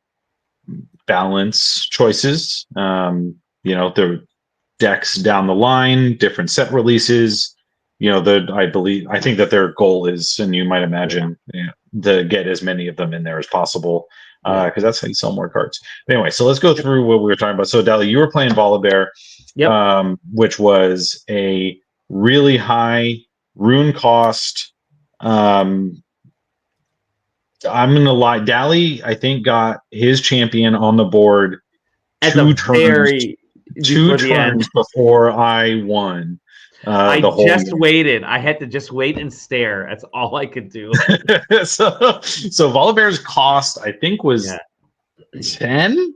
balance choices. The decks down the line, different set releases. I think that their goal is, and you might imagine, to get as many of them in there as possible, because that's how you sell more cards. Anyway, so let's go through what we were talking about. So, Dali, you were playing Volibear, which was a really high rune cost. I'm gonna lie, Dali, I think, got his champion on the board at 2 turns before I won. I just waited. I had to just wait and stare. That's all I could do. so Volibear's cost, I think, was 10.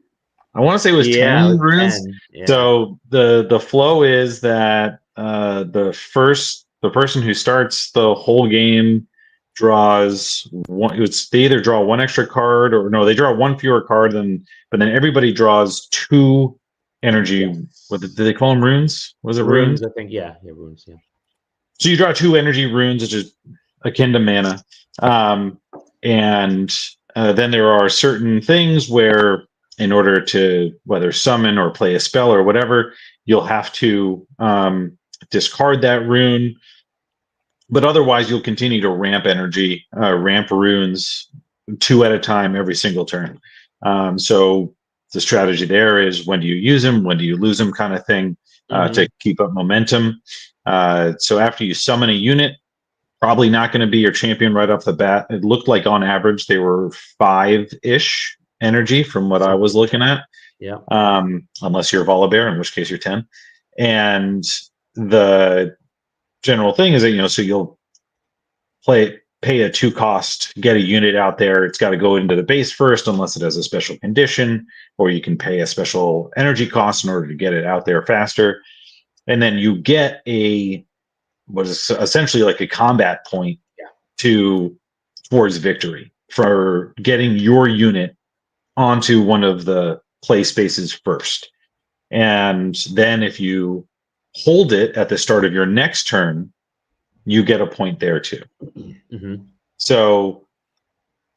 I want to say it was 10 runes. 10. Yeah. So the flow is that the person who starts the whole game draws one. They either draw 1 extra card, or no, they draw 1 fewer card but then everybody draws 2 energy. What did they call them? Runes? Was it runes? I think runes. Yeah. So you draw 2 energy runes, which is akin to mana, and then there are certain things where in order to whether summon or play a spell or whatever, you'll have to discard that rune. But otherwise, you'll continue to ramp energy, ramp runes 2 at a time every single turn. So the strategy there is when do you use them, when do you lose them, kind of thing, to keep up momentum. So after you summon a unit, probably not going to be your champion right off the bat. It looked like on average they were 5-ish energy from what I was looking at. Yeah. Unless you're Volibear, in which case you're 10. And the general thing is that, so you'll pay a 2 cost, get a unit out there. It's got to go into the base first, unless it has a special condition, or you can pay a special energy cost in order to get it out there faster. And then you get what is essentially like a combat point towards victory for getting your unit onto one of the play spaces first. And then if you hold it at the start of your next turn, you get a point there too. So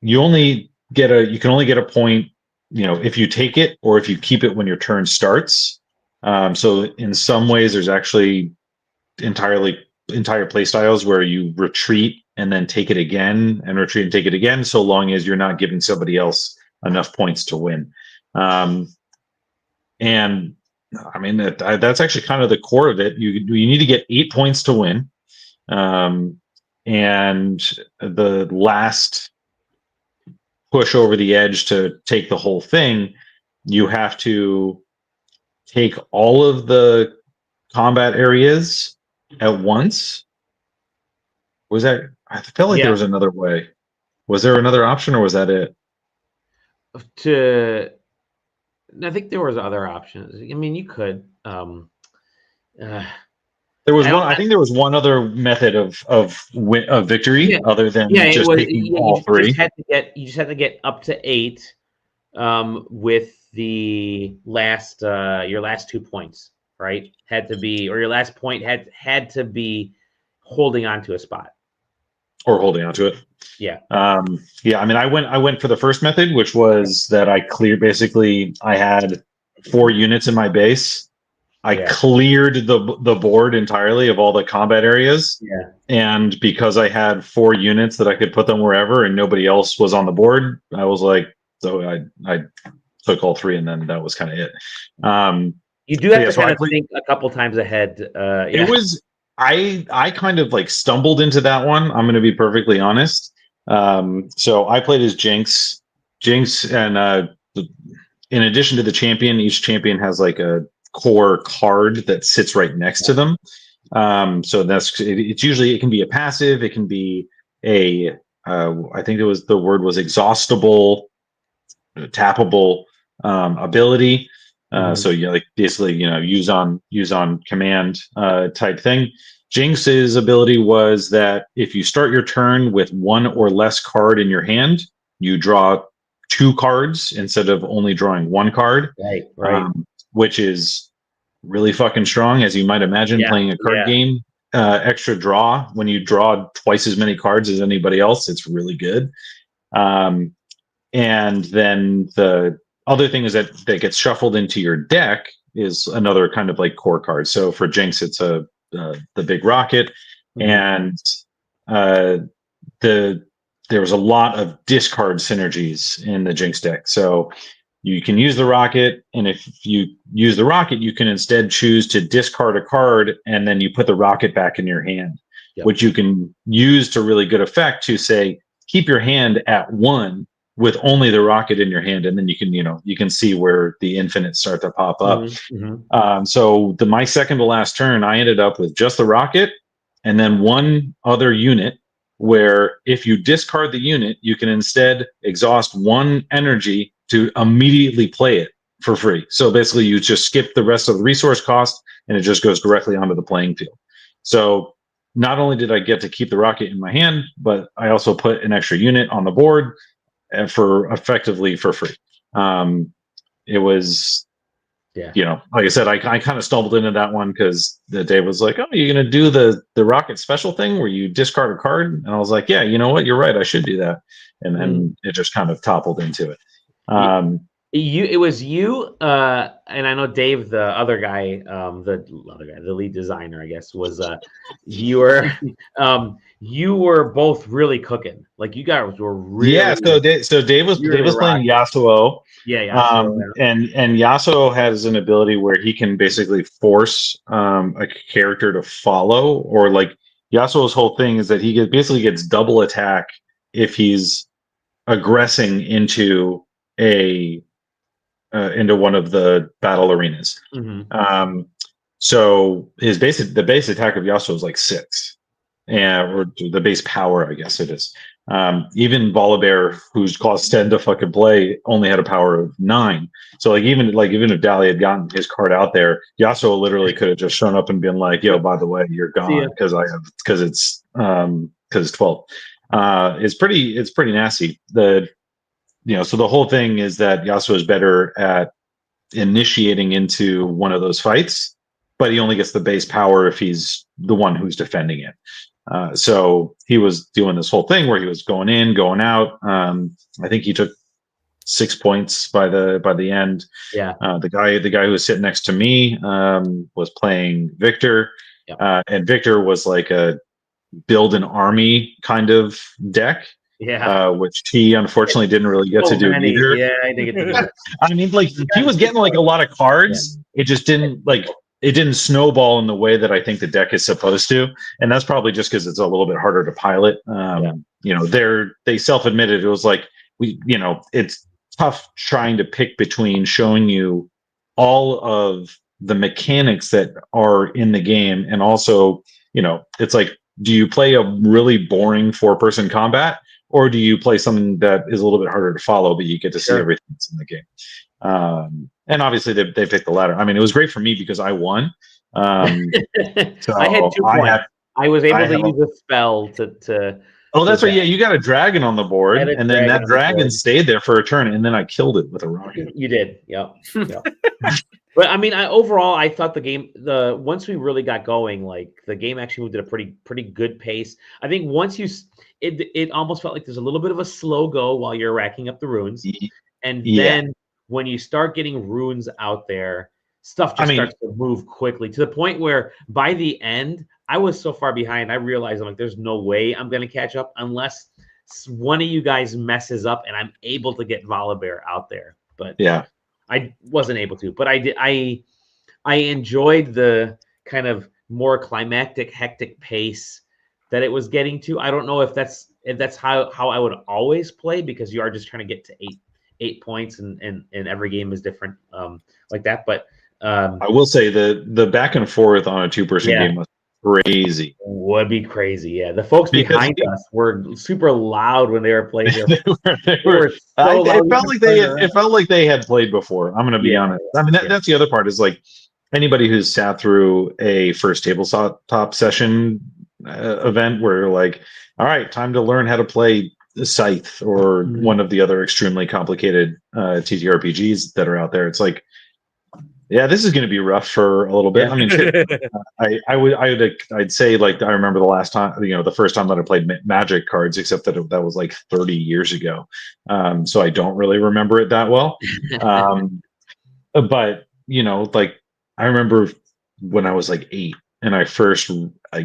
you can only get a point, if you take it or if you keep it when your turn starts. So in some ways, there's actually entire play styles where you retreat and then take it again and retreat and take it again, so long as you're not giving somebody else enough points to win. And I mean, that's actually kind of the core of it. You need to get 8 points to win. And the last push over the edge to take the whole thing, you have to take all of the combat areas at once. Was that? I felt like there was another way. Was there another option, or was that it? I think there was other options. I mean, you could. There was one. I think there was one other method of victory other than just taking all 3. You just had to get up to 8 with the last your last 2 points, right? Had to be, or your last point had to be holding on to a spot. Or holding onto it. Yeah. I mean, I went for the first method, which was that I cleared. Basically, I had 4 units in my base. I cleared the board entirely of all the combat areas. Yeah. And because I had 4 units that I could put them wherever, and nobody else was on the board, I was like, so I took all 3, and then that was kind of it. You do have to kind of think a couple times ahead. It was. I kind of like stumbled into that one. I'm going to be perfectly honest. So I played as Jinx, and in addition to the champion, each champion has like a core card that sits right next to them. So it's usually, it can be a passive, it can be I think the word was exhaustible, tappable ability. So you basically use on command type thing. Jinx's ability was that if you start your turn with 1 or less card in your hand, you draw 2 cards instead of only drawing 1 card. Right. Which is really fucking strong, as you might imagine, playing a card game. Extra draw, when you draw twice as many cards as anybody else, it's really good. And then the other thing is that gets shuffled into your deck is another kind of like core card. So for Jinx, it's the big rocket, and there was a lot of discard synergies in the Jinx deck. So you can use the rocket, and if you use the rocket, you can instead choose to discard a card, and then you put the rocket back in your hand, which you can use to really good effect to say keep your hand at 1 with only the rocket in your hand, and then you can see where the infinites start to pop up. So my second to last turn, I ended up with just the rocket and then 1 other unit, where if you discard the unit, you can instead exhaust 1 energy to immediately play it for free. So basically you just skip the rest of the resource cost, and it just goes directly onto the playing field. So not only did I get to keep the rocket in my hand, but I also put an extra unit on the board effectively for free. It was, like I said, I kind of stumbled into that one because Dave was like, "Oh, you're gonna do the rocket special thing where you discard a card," and I was like, "Yeah, you know what? You're right. I should do that." And then it just kind of toppled into it. It was you, and I know Dave, the other guy, the lead designer, I guess, was you were, you were both really cooking. Like you guys were really. Yeah. So Dave was playing Yasuo. Yeah, Yasuo. And Yasuo has an ability where he can basically force a character to follow, or like Yasuo's whole thing is that he basically gets double attack if he's aggressing into into one of the battle arenas. So the base attack of Yasuo is like 6, or the base power, I guess it is. Even Volibear, who's cost 10 to fucking play, only had a power of 9. So like even if Dali had gotten his card out there, Yasuo literally could have just shown up and been like, "Yo, by the way, you're gone because it's 12." It's pretty nasty. So the whole thing is that Yasuo is better at initiating into one of those fights, but he only gets the base power if he's the one who's defending it. So he was doing this whole thing where he was going in, going out. I think he took 6 points by the end. Yeah. The guy who was sitting next to me was playing Victor, and Victor was like a build an army kind of deck. Yeah, which he unfortunately didn't really get to do either. Yeah, I think it's. I mean, like he was getting like a lot of cards. Yeah. It just didn't snowball in the way that I think the deck is supposed to, and that's probably just because it's a little bit harder to pilot. They self-admitted it was like it's tough trying to pick between showing you all of the mechanics that are in the game, and also it's like, do you play a really boring 4-person combat? Or do you play something that is a little bit harder to follow, but you get to see everything that's in the game? And obviously, they picked the latter. I mean, it was great for me because I won. So I had 2 points. I was able to use a spell to. Oh, that's right. Yeah, you got a dragon on the board, and then that dragon stayed there for a turn, and then I killed it with a rocket. You did. Yep. But I mean, overall, I thought the game, once we really got going, like the game actually moved at a pretty good pace. I think once it almost felt like there's a little bit of a slow go while you're racking up the runes, and then when you start getting runes out there, stuff just starts to move quickly to the point where by the end, I was so far behind. I realized I'm like, there's no way I'm going to catch up unless one of you guys messes up and I'm able to get Volibear out there. But yeah. I wasn't able to, but I did. I enjoyed the kind of more climactic, hectic pace that it was getting to. I don't know if that's how I would always play, because you are just trying to get to eight points, and every game is different like that. But I will say the back and forth on a 2-person game was crazy. Would be crazy, yeah. The folks behind us were super loud when they were playing. They were so loud. It felt like they had played before. I'm going to be honest. I mean, that's the other part is like anybody who's sat through a first tabletop session event where you're like, all right, time to learn how to play Scythe or one of the other extremely complicated TTRPGs that are out there. It's like, yeah, this is going to be rough for a little bit. I mean, I'd say like I remember the last time, the first time that I played Magic cards, except that that was like 30 years ago. So I don't really remember it that well. But like I remember when I was like 8 and I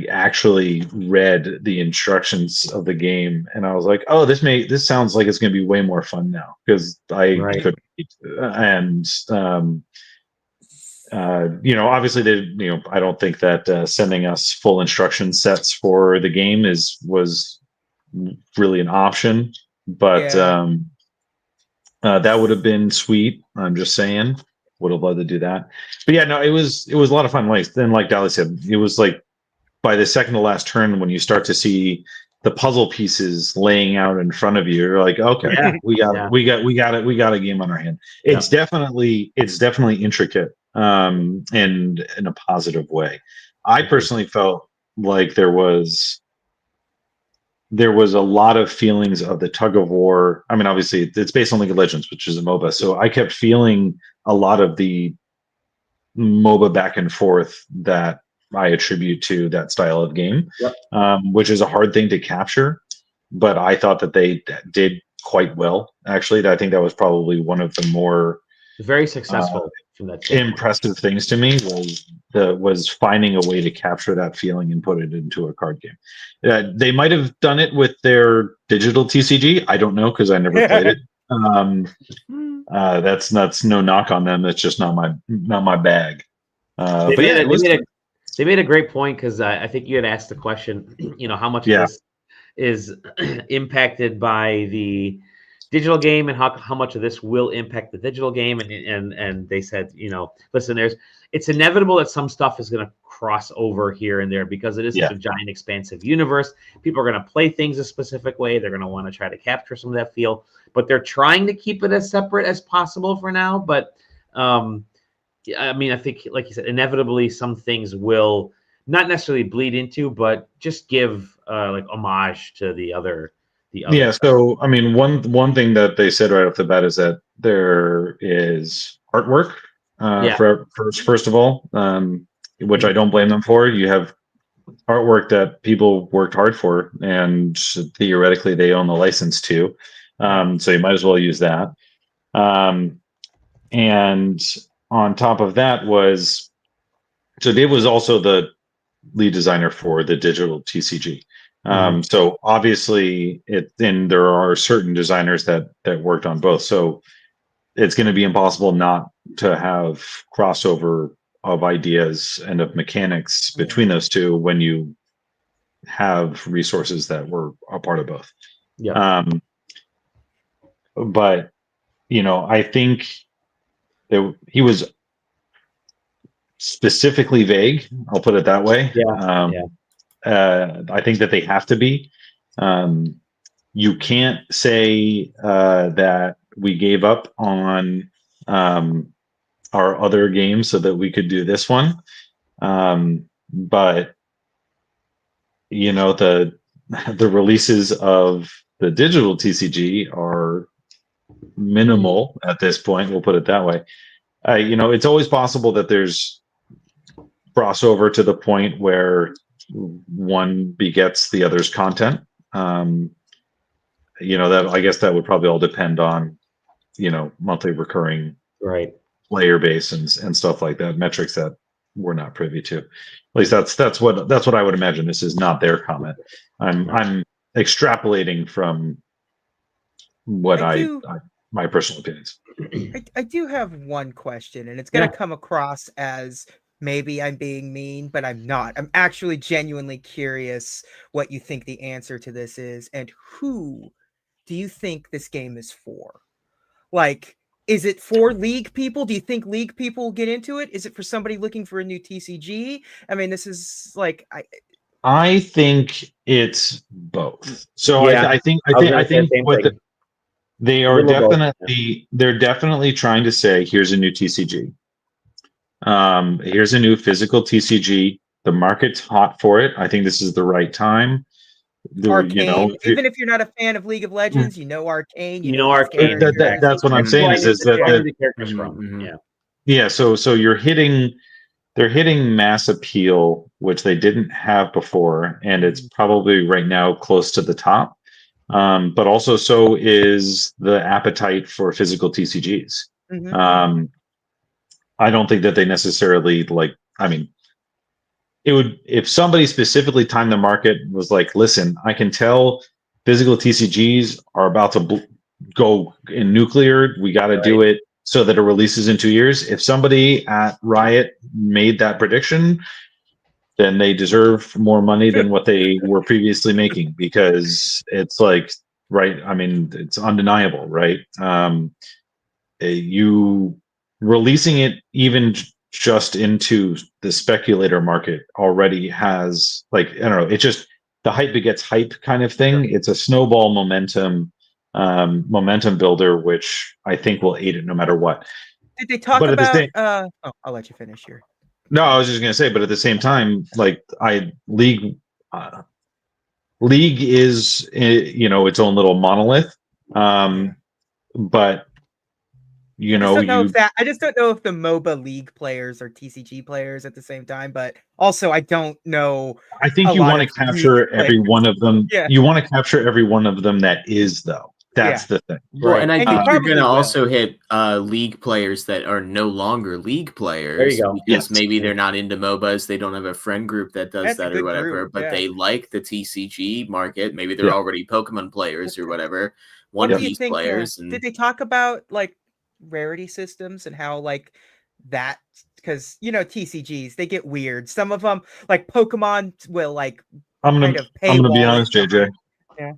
actually read the instructions of the game, and I was like, oh, this sounds like it's going to be way more fun now because I could and. Obviously, I don't think that sending us full instruction sets for the game was really an option, but that would have been sweet. I'm just saying, would have loved to do that. But yeah, no, it was a lot of fun. Like Dali said, it was like by the second to last turn when you start to see the puzzle pieces laying out in front of you, you're like, okay, we got a game on our hand. It's definitely intricate. And in a positive way. I personally felt like there was a lot of feelings of the tug of war. I mean, obviously it's based on League of Legends, which is a MOBA. So I kept feeling a lot of the MOBA back and forth that I attribute to that style of game, which is a hard thing to capture. But I thought that they did quite well. Actually, I think that was probably one of the more very successful from that standpoint. Impressive things to me was finding a way to capture that feeling and put it into a card game. They might have done it with their digital TCG. I don't know because I never played it. That's no knock on them. That's just not my bag. They made a great point because I think you had asked the question. How much of this is impacted by the digital game and how much of this will impact the digital game, and they said, listen, it's inevitable that some stuff is going to cross over here and there because it is such a giant expansive universe. People are going to play things a specific way. They're going to want to try to capture some of that feel, but they're trying to keep it as separate as possible for now. But I think, like you said, inevitably some things will not necessarily bleed into, but just give homage to the other. Yeah. So, one thing that they said right off the bat is that there is artwork first of all, which I don't blame them for. You have artwork that people worked hard for, and theoretically they own the license to. So you might as well use that. And on top of that so Dave was also the lead designer for the digital TCG. So obviously there are certain designers that worked on both. So it's going to be impossible not to have crossover of ideas and of mechanics between those two when you have resources that were a part of both. Yeah. But I think that he was specifically vague. I'll put it that way. I think that they have to be. You can't say that we gave up on our other games so that we could do this one. But the releases of the digital TCG are minimal at this point. We'll put it that way. It's always possible that there's crossover to the point where one begets the other's content. That I guess that would probably all depend on monthly recurring player base and stuff like that, metrics that we're not privy to. At least that's what I would imagine. This is not their comment. I'm extrapolating from what my personal opinions. I do have one question, and it's going to come across as maybe I'm being mean, but I'm not. I'm actually genuinely curious what you think the answer to this is, and who do you think this game is for? Is it for League people? Do you think League people will get into it? Is it for somebody looking for a new TCG? This is I think it's both. So I think they are they're definitely trying to say, here's a new TCG. Here's a new physical TCG. The market's hot for it. I think this is the right time. Arcane, even if you're not a fan of League of Legends, Arcane. Arcane. That's what I'm saying. Is that the characters from? Yeah. So they're hitting mass appeal, which they didn't have before, and it's probably right now close to the top. But also, so is the appetite for physical TCGs. I don't think that they necessarily it would, if somebody specifically timed the market, was like, listen, I can tell physical TCGs are about to go in nuclear. We got to do it so that it releases in 2 years. If somebody at Riot made that prediction, then they deserve more money than what they were previously making, because it's it's undeniable, right? You releasing it even just into the speculator market already has it's just the hype begets hype kind of thing. It's a snowball momentum builder, which I think will aid it no matter what. Did they talk about I'll let you finish here. No, I was just gonna say, but at the same time, League is its own little monolith. But I just don't know if the MOBA League players are TCG players at the same time, but also I don't know. I think you want to capture every one of them. Yeah. You want to capture every one of them that is, though. That's the thing. Well, and I And think you you're probably going to will. also hit League players that are no longer League players. There you go. Because Yes. maybe they're not into MOBAs, they don't have a friend group that does That's a that or good whatever, group, but yeah. they like the TCG market. Maybe they're Yeah. already Pokemon players or whatever, What One do you Piece think? players. Did they talk about like rarity systems and how like that? Because you know TCGs, they get weird. Some of them, like Pokemon, will like I'm kind gonna of I'm gonna be paywall honest, it. JJ. Yeah.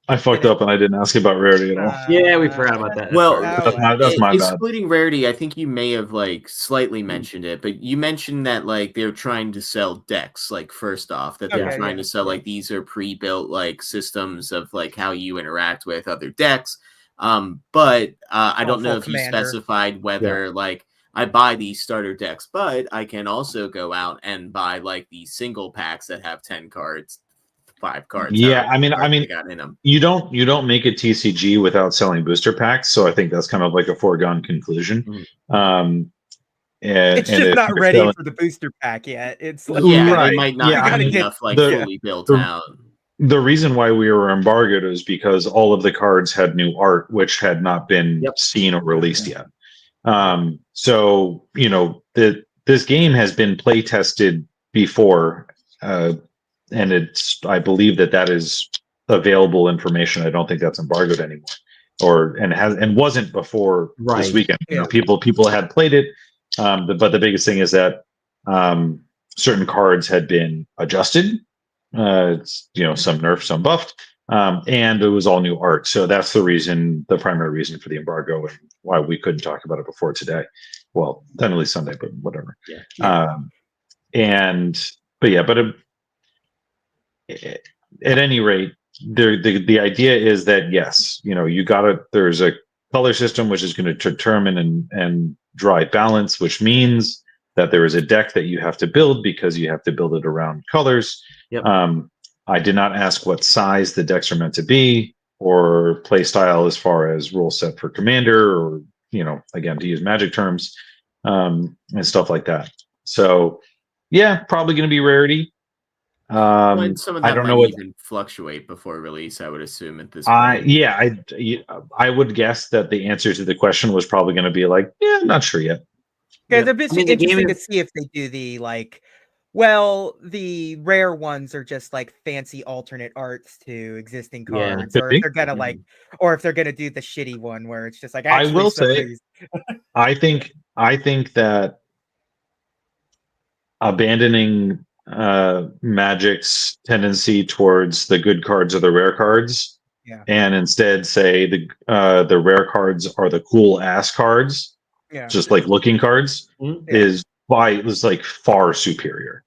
I fucked up and I didn't ask you about rarity at all. Yeah, we forgot about that. Well, That's my bad. excluding rarity, I think you may have like slightly mentioned it, but you mentioned that like they're trying to sell decks. Like first off, that they're trying to sell like these are pre-built like systems of like how you interact with other decks. But I don't know if you specified whether like I buy these starter decks, but I can also go out and buy like these single packs that have 10 cards, 5 cards. Yeah, I mean, you don't make a TCG without selling booster packs, so I think that's kind of like a foregone conclusion. Mm-hmm. It's just not ready for the booster pack yet. It's like, they might not have enough like fully built out. The reason why we were embargoed is because all of the cards had new art, which had not been seen or released yet. So you know this game has been play tested before, and I believe that is available information. I don't think that's embargoed anymore, and wasn't before this weekend. You know, people had played it, but the biggest thing is that certain cards had been adjusted. You know, some nerfed, some buffed, and it was all new art. So that's the primary reason for the embargo and why we couldn't talk about it before today. Well, technically Sunday, but whatever. At any rate, the idea is that yes, you know, there's a color system which is going to determine and drive balance, which means that there is a deck that you have to build because you have to build it around colors. I did not ask what size the decks are meant to be or play style as far as rule set for commander or, you know, again, to use Magic terms, and stuff like that. So yeah, probably going to be rarity. And some of that I don't might know even fluctuate before release, I would assume at this point. I would guess that the answer to the question was probably going to be like, yeah, I'm not sure yet. Because it'd be interesting to see if they do the like, well, the rare ones are just like fancy alternate arts to existing cards, or if they're gonna like, or if they're gonna do the shitty one where it's just like. I will say, I think that abandoning Magic's tendency towards the good cards or the rare cards, and instead say the rare cards are the cool ass cards. Just like looking cards is like far superior.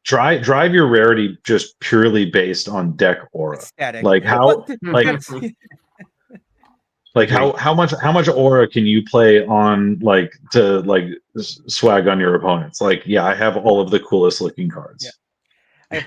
Drive your rarity just purely based on deck aura. Aesthetic. Like how how much aura can you play on like to like swag on your opponents? Like, yeah, I have all of the coolest looking cards. I have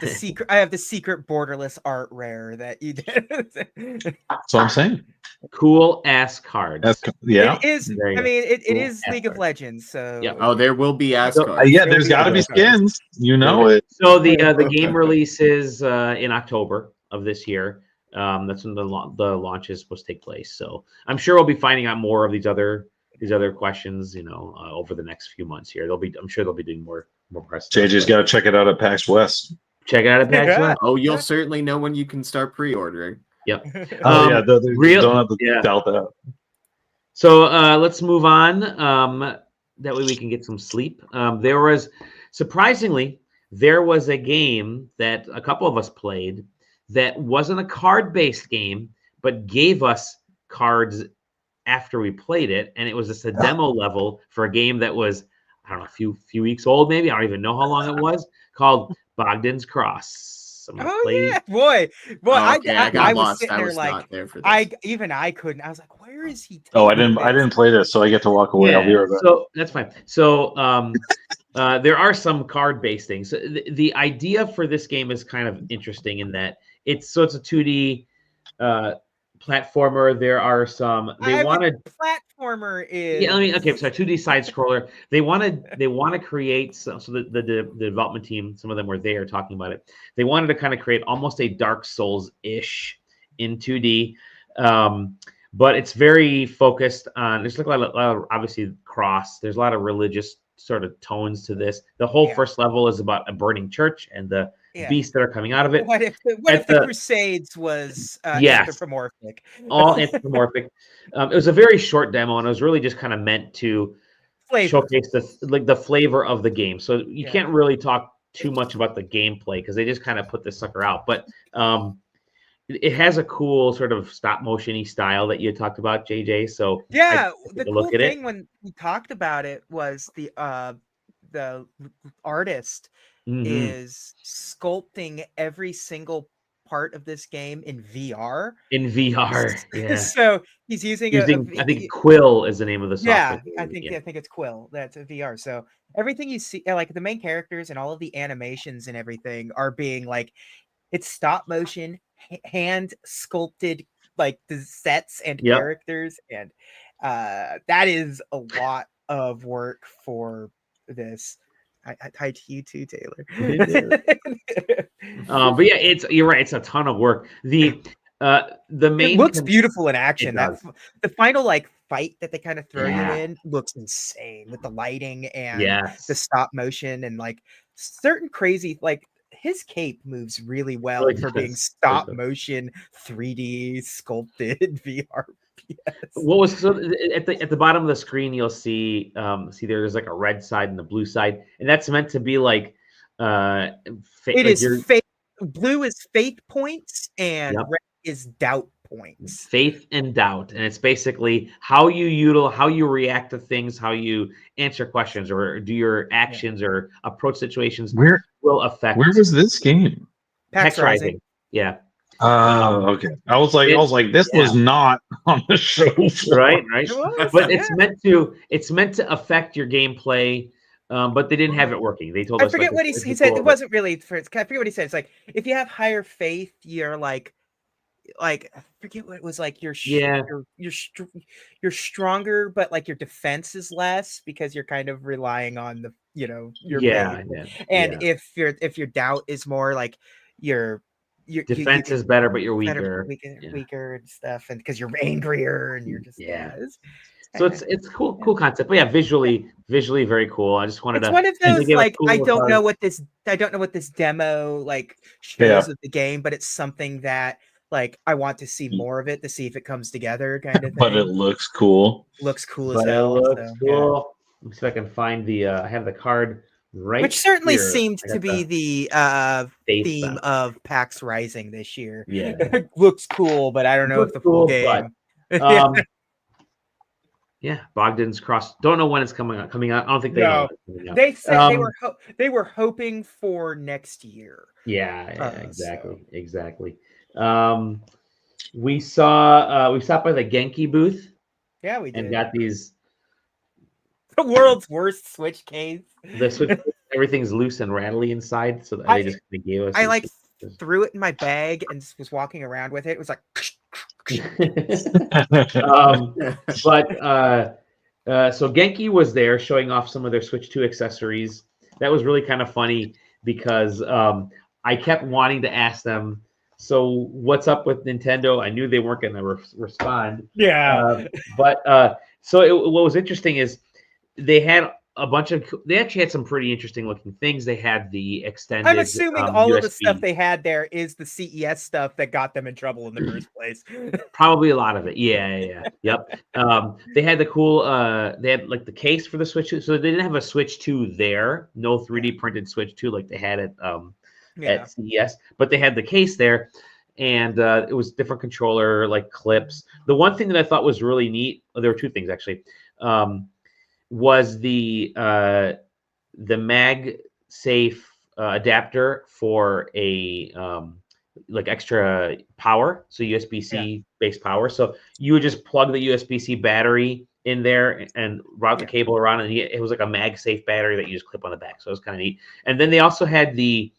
the secret borderless art rare that you did. That's what I'm saying. Cool ass cards. It is. I mean, it is League of Legends. So oh, there will be ass cards. Yeah, there's got to be skins. You know it. So the game releases in October of this year. That's when the launch is supposed to take place. So I'm sure we'll be finding out more of these other questions. You know, over the next few months here. I'm sure they'll be doing more press. JJ's got to check it out at PAX West. Check it out at PAX West. Oh, you'll certainly know when you can start pre-ordering. Yep. Don't have to doubt that. So let's move on. That way we can get some sleep. Surprisingly, there was a game that a couple of us played that wasn't a card-based game, but gave us cards after we played it, and it was just a demo level for a game that was, I don't know, a few weeks old, maybe. I don't even know how long it was. Called Bogdan's Cross. Yeah, boy! I was sitting there like, I couldn't. I was like, where is he? I didn't play this, so I get to walk away. I'll be right back. So that's fine. So there are some card-based things. So the idea for this game is kind of interesting in that it's a 2D platformer. There are some platformer is so 2D side scroller. They want to create so the development team, some of them were there talking about it. They wanted to kind of create almost a Dark Souls-ish in 2D. But it's very focused on. There's like a lot of obviously cross. There's a lot of religious sort of tones to this. The whole first level is about a burning church and the beasts that are coming out of it. What if the Crusades was anthropomorphic? All anthropomorphic. It was a very short demo, and it was really just kind of meant to showcase the flavor of the game. So you can't really talk too much about the gameplay because they just kind of put this sucker out. But it has a cool sort of stop motion-y style that you talked about, JJ. So the cool thing when we talked about it was the artist is sculpting every single part of this game in VR. Yeah. So he's using I think Quill is the name of the software. Yeah, I think it's Quill. That's a VR. So everything you see, like the main characters and all of the animations and everything, are being like, it's stop motion, hand sculpted, like the sets and characters, and that is a lot of work for this. Hi to you too, Taylor. But yeah, you're right. It's a ton of work. The main it looks beautiful in action. The final fight that they kind of throw you in looks insane with the lighting and the stop motion and certain crazy his cape moves really well for being stop motion 3D sculpted VR. What was at the bottom of the screen? You'll see there's a red side and a blue side, and that's meant to be it is faith. Blue is faith points, and red is doubt points. Faith and doubt, and it's basically how you react to things, how you answer questions, or do your actions or approach situations. Will affect. Where was this game? PAX Rising. Yeah. Okay. I was like, this was not on the show floor. Right. But it's meant to affect your gameplay. But they didn't have it working. They told us. I forget what he said. It wasn't really for. I forget what he said. It's like if you have higher faith, you're I forget what it was like. You're stronger, but your defense is less because you're kind of relying on the your faith. And if your doubt is more your defense is better, but you're weaker, weaker and stuff, and because you're angrier and you're just So it's cool concept, but visually very cool. I just wanted it's one of those I don't know what this demo shows of the game, but it's something that I want to see more of it to see if it comes together, kind of thing. But it looks cool. Looks cool as hell. Cool. Yeah. Let me see if I can find I have the card right. Which certainly here. seemed to be the theme of PAX Rising this year. Yeah, it looks cool, but I don't know if the full game. Yeah, Bogdan's Cross. Don't know when it's coming out. I don't think they know. They said they were hoping for next year. Yeah, exactly. We stopped by the Genki booth. Yeah, we did. And got these. The world's worst Switch case. The Switch, everything's loose and rattly inside, so they just gave us. I threw it in my bag and was walking around with it. It was like. So Genki was there showing off some of their Switch 2 accessories. That was really kind of funny because I kept wanting to ask them, so what's up with Nintendo? I knew they weren't going to respond. Yeah. What was interesting is they actually had some pretty interesting looking things. They had the extended. I'm assuming all USB. Of the stuff they had there is the CES stuff that got them in trouble in the first place. Probably a lot of it. Yeah. Yep. They had the cool. They had the case for the Switch 2. So they didn't have a Switch 2 there. No 3D printed Switch 2 like they had at CES, but they had the case there, and it was different controller clips. The one thing that I thought was really neat. There were two things actually. Was the MagSafe adapter for a extra power, so USB-C based power. So you would just plug the USB-C battery in there and route the cable around, and it was like a MagSafe battery that you just clip on the back. So it was kind of neat. And then they also had the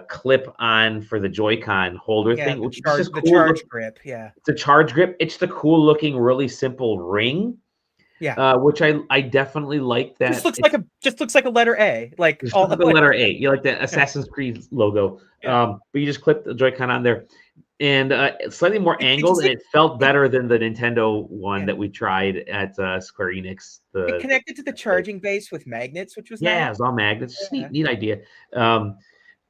clip on for the Joy-Con holder thing, which is the charge grip. Yeah, it's a charge grip. It's the cool looking, really simple ring, Yeah. Which I definitely like that. Just looks like a letter A, like just all the letter A. You like the Assassin's Creed logo. Yeah. But you just clip the Joy-Con on there, and it's slightly more angled, and it felt better than the Nintendo one that we tried at Square Enix. It connected to the charging base with magnets, which was nice. nice. It's all magnets. Just neat idea.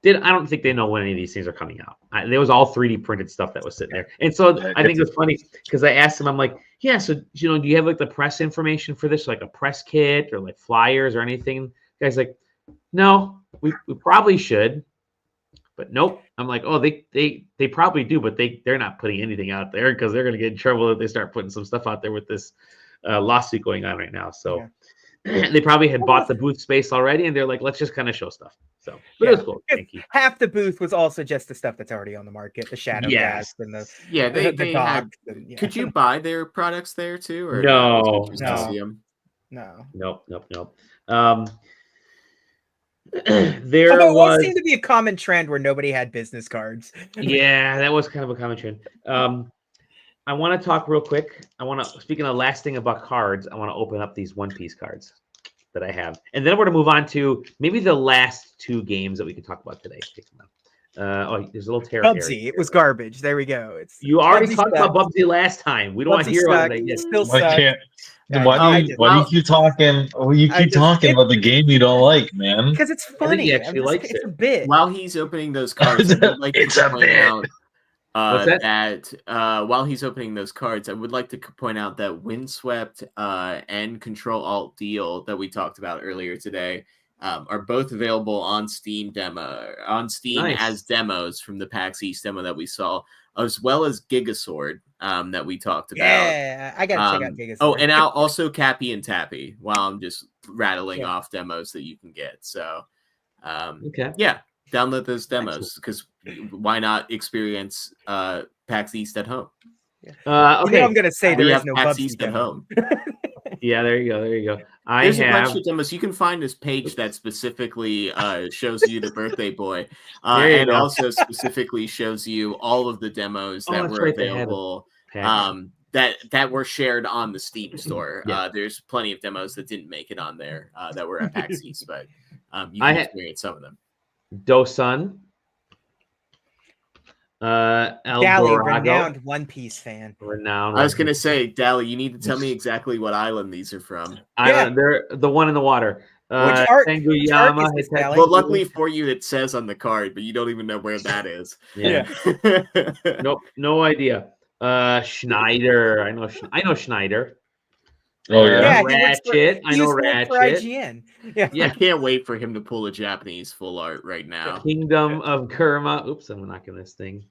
I don't think they know when any of these things are coming out. There was all 3D printed stuff that was sitting there. And so I think it's funny because I asked him, I'm like, yeah, so, do you have like the press information for this, like a press kit or like flyers or anything? The guy's like, no, we probably should, but nope. I'm like, oh, they probably do, but they're not putting anything out there because they're going to get in trouble if they start putting some stuff out there with this lawsuit going on right now. So they probably had bought the booth space already, and they're like, let's just kind of show stuff. So, but it was cool. Thank you. Half the booth was also just the stuff that's already on the market, the Shadow Cast and the they had. Could you buy their products there too, or no? Nope. There was seemed to be a common trend where nobody had business cards. Yeah, that was kind of a common trend. I want to talk real quick. Speaking of last thing about cards, I want to open up these One Piece cards that I have. And then we're going to move on to maybe the last 2 games that we can talk about today. There's a little terror. Bubsy, it was garbage. There we go. You already talked about Bubsy last time. We don't want to hear about it again. Still Why do you keep talking? You keep talking about the game you don't like, man. Because it's funny. He actually likes it. It's a bit. While he's opening those cards, I'd like to point out while he's opening those cards, I would like to point out that Windswept and Control Alt Deal that we talked about earlier today are both available on Steam as demos from the PAX East demo that we saw, as well as Gigasword that we talked about. Yeah, I gotta check out Gigasword. Oh, and now also Cappy and Tappy while I'm just rattling off demos that you can get. So download those demos because why not experience PAX East at home? I'm gonna say there is no PAX Bubsy East at home. Yeah, there you go. There's a bunch of demos. You can find this page that specifically shows you the birthday boy, and also specifically shows you all of the demos that were available that were shared on the Steam store. There's plenty of demos that didn't make it on there that were at PAX East, but you can experience some of them. Dosun. Dally, renowned One Piece fan. I was going to say, Dally, you need to tell me exactly what island these are from. They're the one in the water. Which art is this, Dally? Well, luckily for you, it says on the card, but you don't even know where that is. Yeah. Nope, no idea. Schneider. I know Schneider. Oh yeah. Ratchet. I know Ratchet. For IGN. I can't wait for him to pull a Japanese full art right now. The Kingdom of Kurma. Oops, I'm knocking this thing.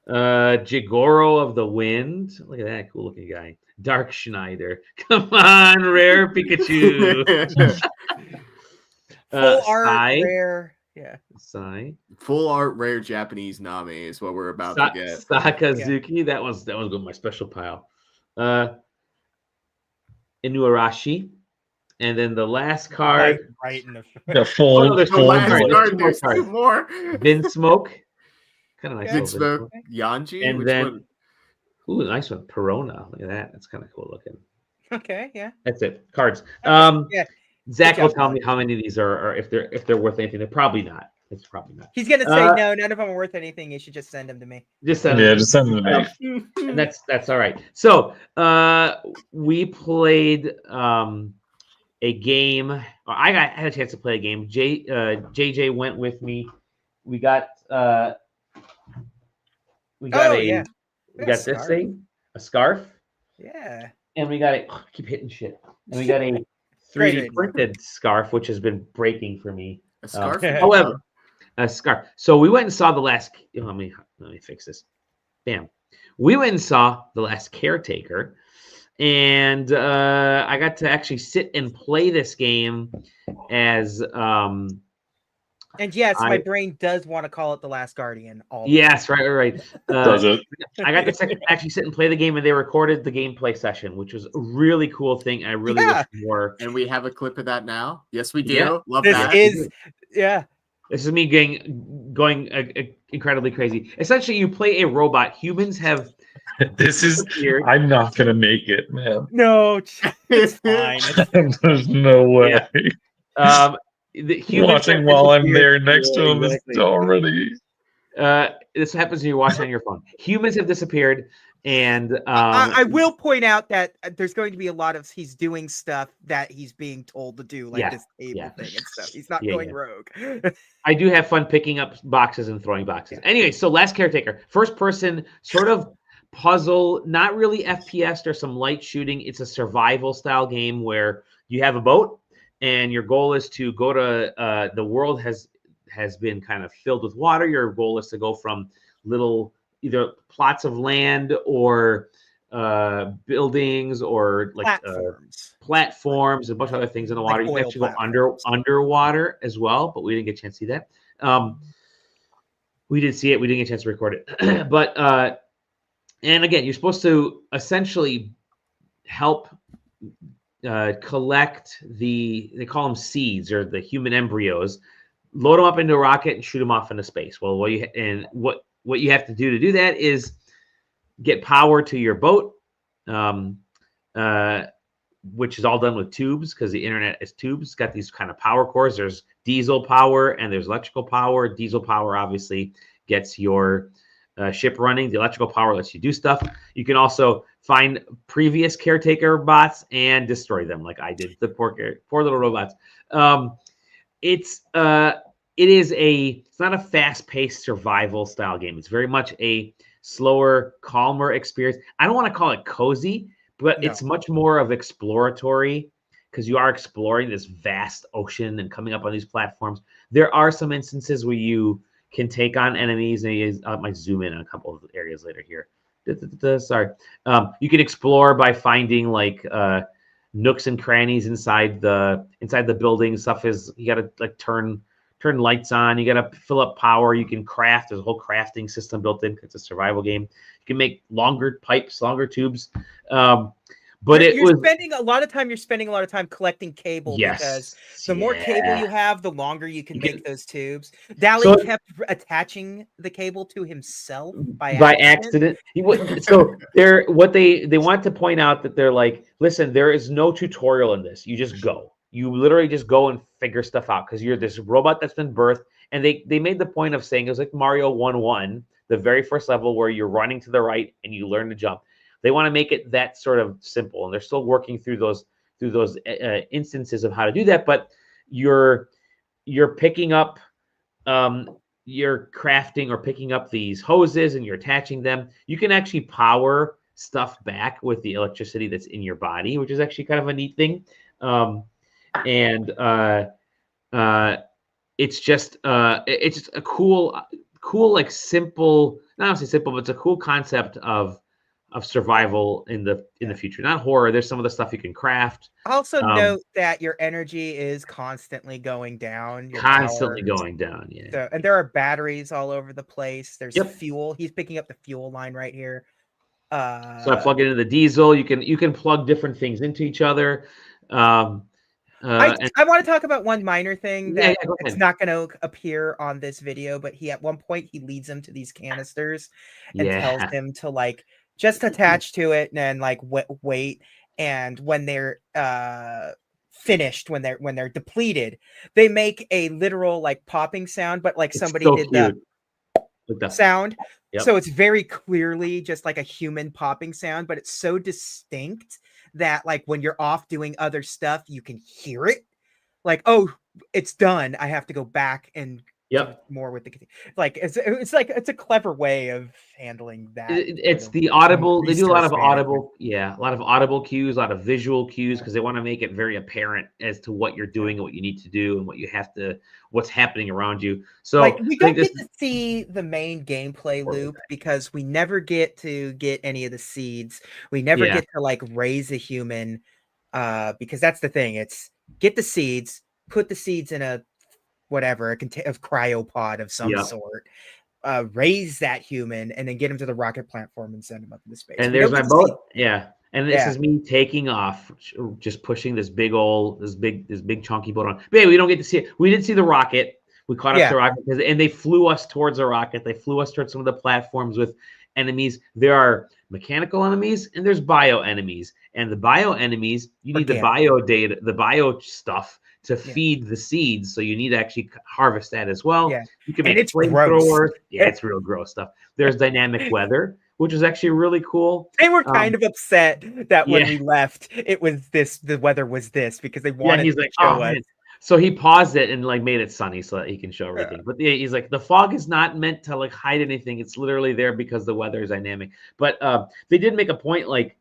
Jigoro of the Wind. Look at that cool looking guy. Dark Schneider. Come on, rare Pikachu. Full art rare. Yeah. Full art rare Japanese Nami is what we're about to get. Sakazuki. That was good in my special pile. Inuarashi, and then the last card, right in the last card. There's 2 more. Vinsmoke, kind of nice. Vinsmoke, Yanji, and then nice one, Perona. Look at that. That's kind of cool looking. Okay, yeah. That's it. Cards. Yeah. Zach will tell me how many of these are if they're worth anything. They're probably not. It's probably not. He's gonna say no, none of them are worth anything. You should just send them to me. Just send them to me. And that's all right. So we played a game. I had a chance to play a game. JJ went with me. We got this thing, a scarf. Yeah. And we got I keep hitting shit. And we got a 3D printed scarf, which has been breaking for me. A scarf. However, a scarf. So we went and saw the last. Let me fix this. Bam. We went and saw The Last Caretaker, and I got to actually sit and play this game as. And yes, my brain does want to call it The Last Guardian. Yes, right. Does it? I got to actually sit and play the game, and they recorded the gameplay session, which was a really cool thing. I really wish more. And we have a clip of that now. Yes, we do. Yeah. Love that. This is me going incredibly crazy. Essentially, you play a robot. Humans have This is. I'm not gonna make it, man. No, it's fine. There's no way. Yeah. The Watching while I'm there next to him exactly. is already. This happens when you're watching on your phone. Humans have disappeared, and I will point out that there's going to be a lot of he's doing stuff that he's being told to do, like this table thing and stuff. He's not going rogue. I do have fun picking up boxes and throwing boxes. Anyway, so Last Caretaker, first person sort of puzzle, not really FPS. There's some light shooting. It's a survival style game where you have a boat, and your goal is to go to the world has been kind of filled with water. Your goal is to go from little either plots of land or buildings or like platforms, a bunch of other things in the water. Like you can actually go underwater as well, but we didn't get a chance to see that. We did see it. We didn't get a chance to record it. But and again, you're supposed to essentially help collect they call them seeds or the human embryos, load them up into a rocket and shoot them off into space. Well, what you have to do that is get power to your boat, which is all done with tubes because the internet is tubes. It's got these kind of power cores. There's diesel power and there's electrical power. Diesel power obviously gets your ship running. The electrical power lets you do stuff. You can also find previous caretaker bots and destroy them like I did, the poor little robots. It's not a fast-paced survival style game. It's very much a slower, calmer experience. I don't want to call it cozy, but it's much more of exploratory because you are exploring this vast ocean and coming up on these platforms. There are some instances where you can take on enemies, and I might zoom in on a couple of areas later here. Sorry. You can explore by finding like nooks and crannies inside the building. Stuff is you got to like turn lights on. You got to fill up power. You can craft. There's a whole crafting system built in. It's a survival game. You can make longer pipes, longer tubes. But you're spending a lot of time collecting cable because the more cable you have, the longer you can make those tubes. Dally kept attaching the cable to himself by accident. So they want to point out that they're like, listen, there is no tutorial in this. You just go. You literally just go and figure stuff out because you're this robot that's been birthed. And they made the point of saying it was like Mario 1-1, the very first level where you're running to the right and you learn to jump. They want to make it that sort of simple, and they're still working through those instances of how to do that. But you're picking up, you're crafting or picking up these hoses, and you're attaching them. You can actually power stuff back with the electricity that's in your body, which is actually kind of a neat thing. It's just a cool like simple, not honestly simple, but it's a cool concept of survival in the future, not horror. There's some of the stuff you can craft. Also note that your energy is constantly going down. Yeah. So, and there are batteries all over the place. There's fuel. He's picking up the fuel line right here. So I plug it into the diesel. You can plug different things into each other. I want to talk about one minor thing that it's not going to appear on this video, but at one point he leads him to these canisters and tells him to like just attach to it and like wait. And when they're finished, when they're depleted, they make a literal like popping sound, but like somebody did the sound. Yep. So it's very clearly just like a human popping sound, but it's so distinct that like when you're off doing other stuff, you can hear it. Like, oh, it's done. I have to go back and more with the like it's a clever way of handling that. It's the audible. They do a lot of audible, a lot of audible cues, a lot of visual cues because they want to make it very apparent as to what you're doing and what you need to do and what's happening around you. So like we don't get to see the main gameplay loop because we never get to get any of the seeds. We never get to like raise a human because that's the thing. It's get the seeds, put the seeds in a cryopod of some sort, raise that human, and then get him to the rocket platform and send him up into space. And there's my boat. And this is me taking off, just pushing this big chunky boat on. But we don't get to see it. We did see the rocket. We caught up to the rocket and they flew us towards the rocket. They flew us towards some of the platforms with enemies. There are mechanical enemies and there's bio enemies. And the bio enemies, you need the bio data, the bio stuff to feed the seeds. So you need to actually harvest that as well. Yeah. You can make flamethrowers. Yeah, it's real gross stuff. There's dynamic weather, which is actually really cool. They were kind of upset that when we left, it was this, the weather was this, because they wanted he's to like, show oh, us. man. So he paused it and like made it sunny so that he can show everything. But he's like, the fog is not meant to like hide anything. It's literally there because the weather is dynamic. But they did make a point like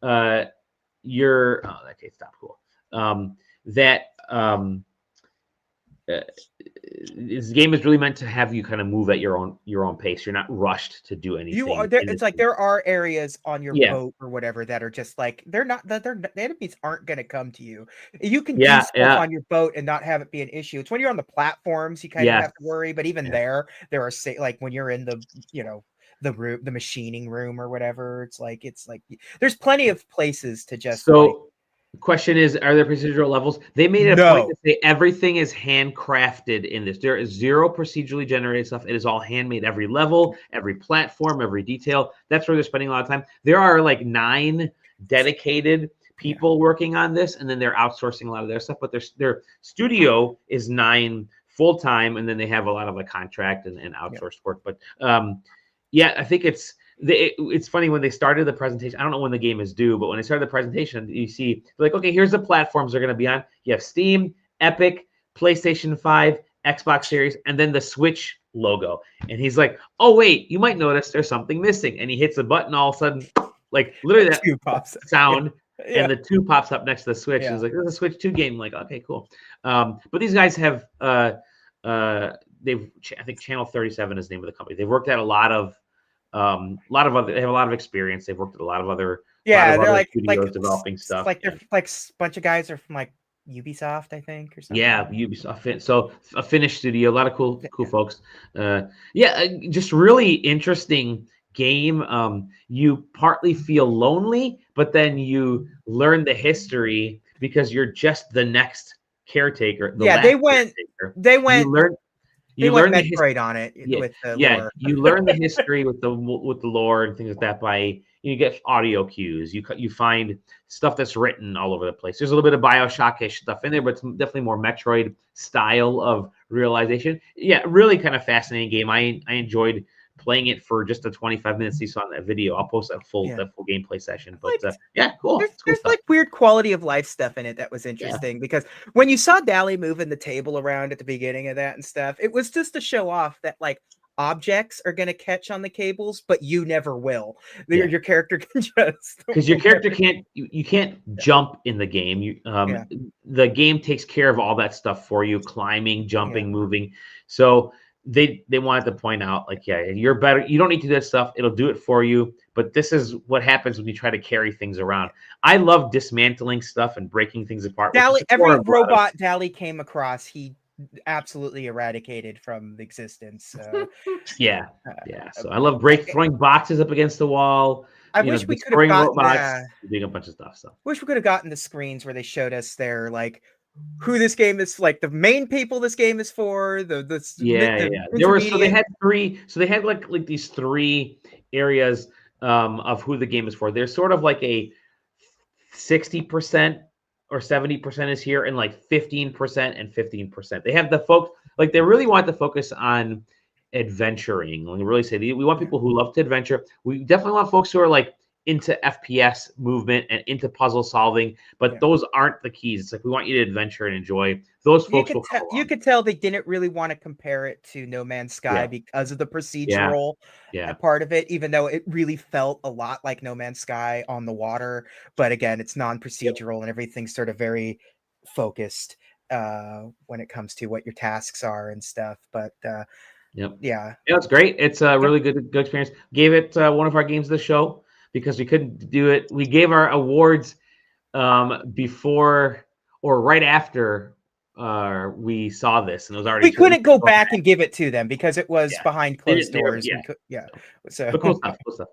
okay, stop, cool. This game is really meant to have you kind of move at your own pace. You're not rushed to do anything. You are there. It's like there are areas on your boat or whatever that are just like the enemies aren't going to come to you. You can do stuff on your boat and not have it be an issue. It's when you're on the platforms you kind of have to worry. But even there are like when you're in the the room, the machining room or whatever. It's like there's plenty of places to just The question is, are there procedural levels? They made a point to say everything is handcrafted in this. There is zero procedurally generated stuff. It is all handmade. Every level, every platform, every detail. That's where they're spending a lot of time. There are like 9 dedicated people working on this, and then they're outsourcing a lot of their stuff. But their studio is 9 full time, and then they have a lot of like contract and outsourced work. But I think it's funny when they started the presentation. I don't know when the game is due, but when they started the presentation, you see like, okay, here's the platforms they're going to be on. You have Steam, Epic, PlayStation 5, Xbox Series, and then the Switch logo. And he's like, oh wait, you might notice there's something missing. And he hits a button, all of a sudden, like literally that sound, and the 2 pops up next to the Switch. And it's like, there's a Switch 2 game. I'm like, okay, cool. But these guys have I think Channel 37 is the name of the company. They've worked at a lot of other. They have a lot of experience. They've worked at a lot of other. They're like studios developing stuff. Like they're like a bunch of guys are from like Ubisoft, I think, or something. Yeah, Ubisoft. So a Finnish studio. A lot of cool folks. Just really interesting game. You partly feel lonely, but then you learn the history because you're just the next caretaker. They went. You learn the history on it with the lore. You learn the history with the lore and things like that by you get audio cues. You find stuff that's written all over the place. There's a little bit of BioShock-ish stuff in there, but it's definitely more Metroid style of realization. Yeah, really kind of fascinating game. I enjoyed playing it for just the 25 minutes you saw in that video. I'll post that full gameplay session. But cool. There's like weird quality of life stuff in it that was interesting because when you saw Dally moving the table around at the beginning of that and stuff, it was just to show off that like objects are going to catch on the cables, but you never will. Your character can just because your character can't you can't jump in the game. The game takes care of all that stuff for you: climbing, jumping, moving. So they wanted to point out like, you're better. You don't need to do that stuff. It'll do it for you. But this is what happens when you try to carry things around. I love dismantling stuff and breaking things apart. Every robot Dally came across, he absolutely eradicated from existence. So so I love throwing boxes up against the wall. I wish we could have gotten doing a bunch of stuff. So wish we could have gotten the screens where they showed us their like who this game is, like the main people this game is for. There were they had 3. So they had like these 3 areas of who the game is for. There's sort of like a 60% or 70% is here, and like 15% and 15%. They have the folks like they really want to focus on adventuring. When we really say we want people who love to adventure. We definitely want folks who are like into FPS movement and into puzzle solving, but those aren't the keys. It's like we want you to adventure and enjoy. Those folks you could tell they didn't really want to compare it to No Man's Sky because of the procedural part of it, even though it really felt a lot like No Man's Sky on the water. But again, it's non-procedural and everything's sort of very focused when it comes to what your tasks are and stuff. But it's great. It's a really good experience. Gave it one of our games of the show, because we couldn't do it. We gave our awards before or right after we saw this, and it was already. We couldn't go back and give it to them because it was behind closed doors. So but cool stuff.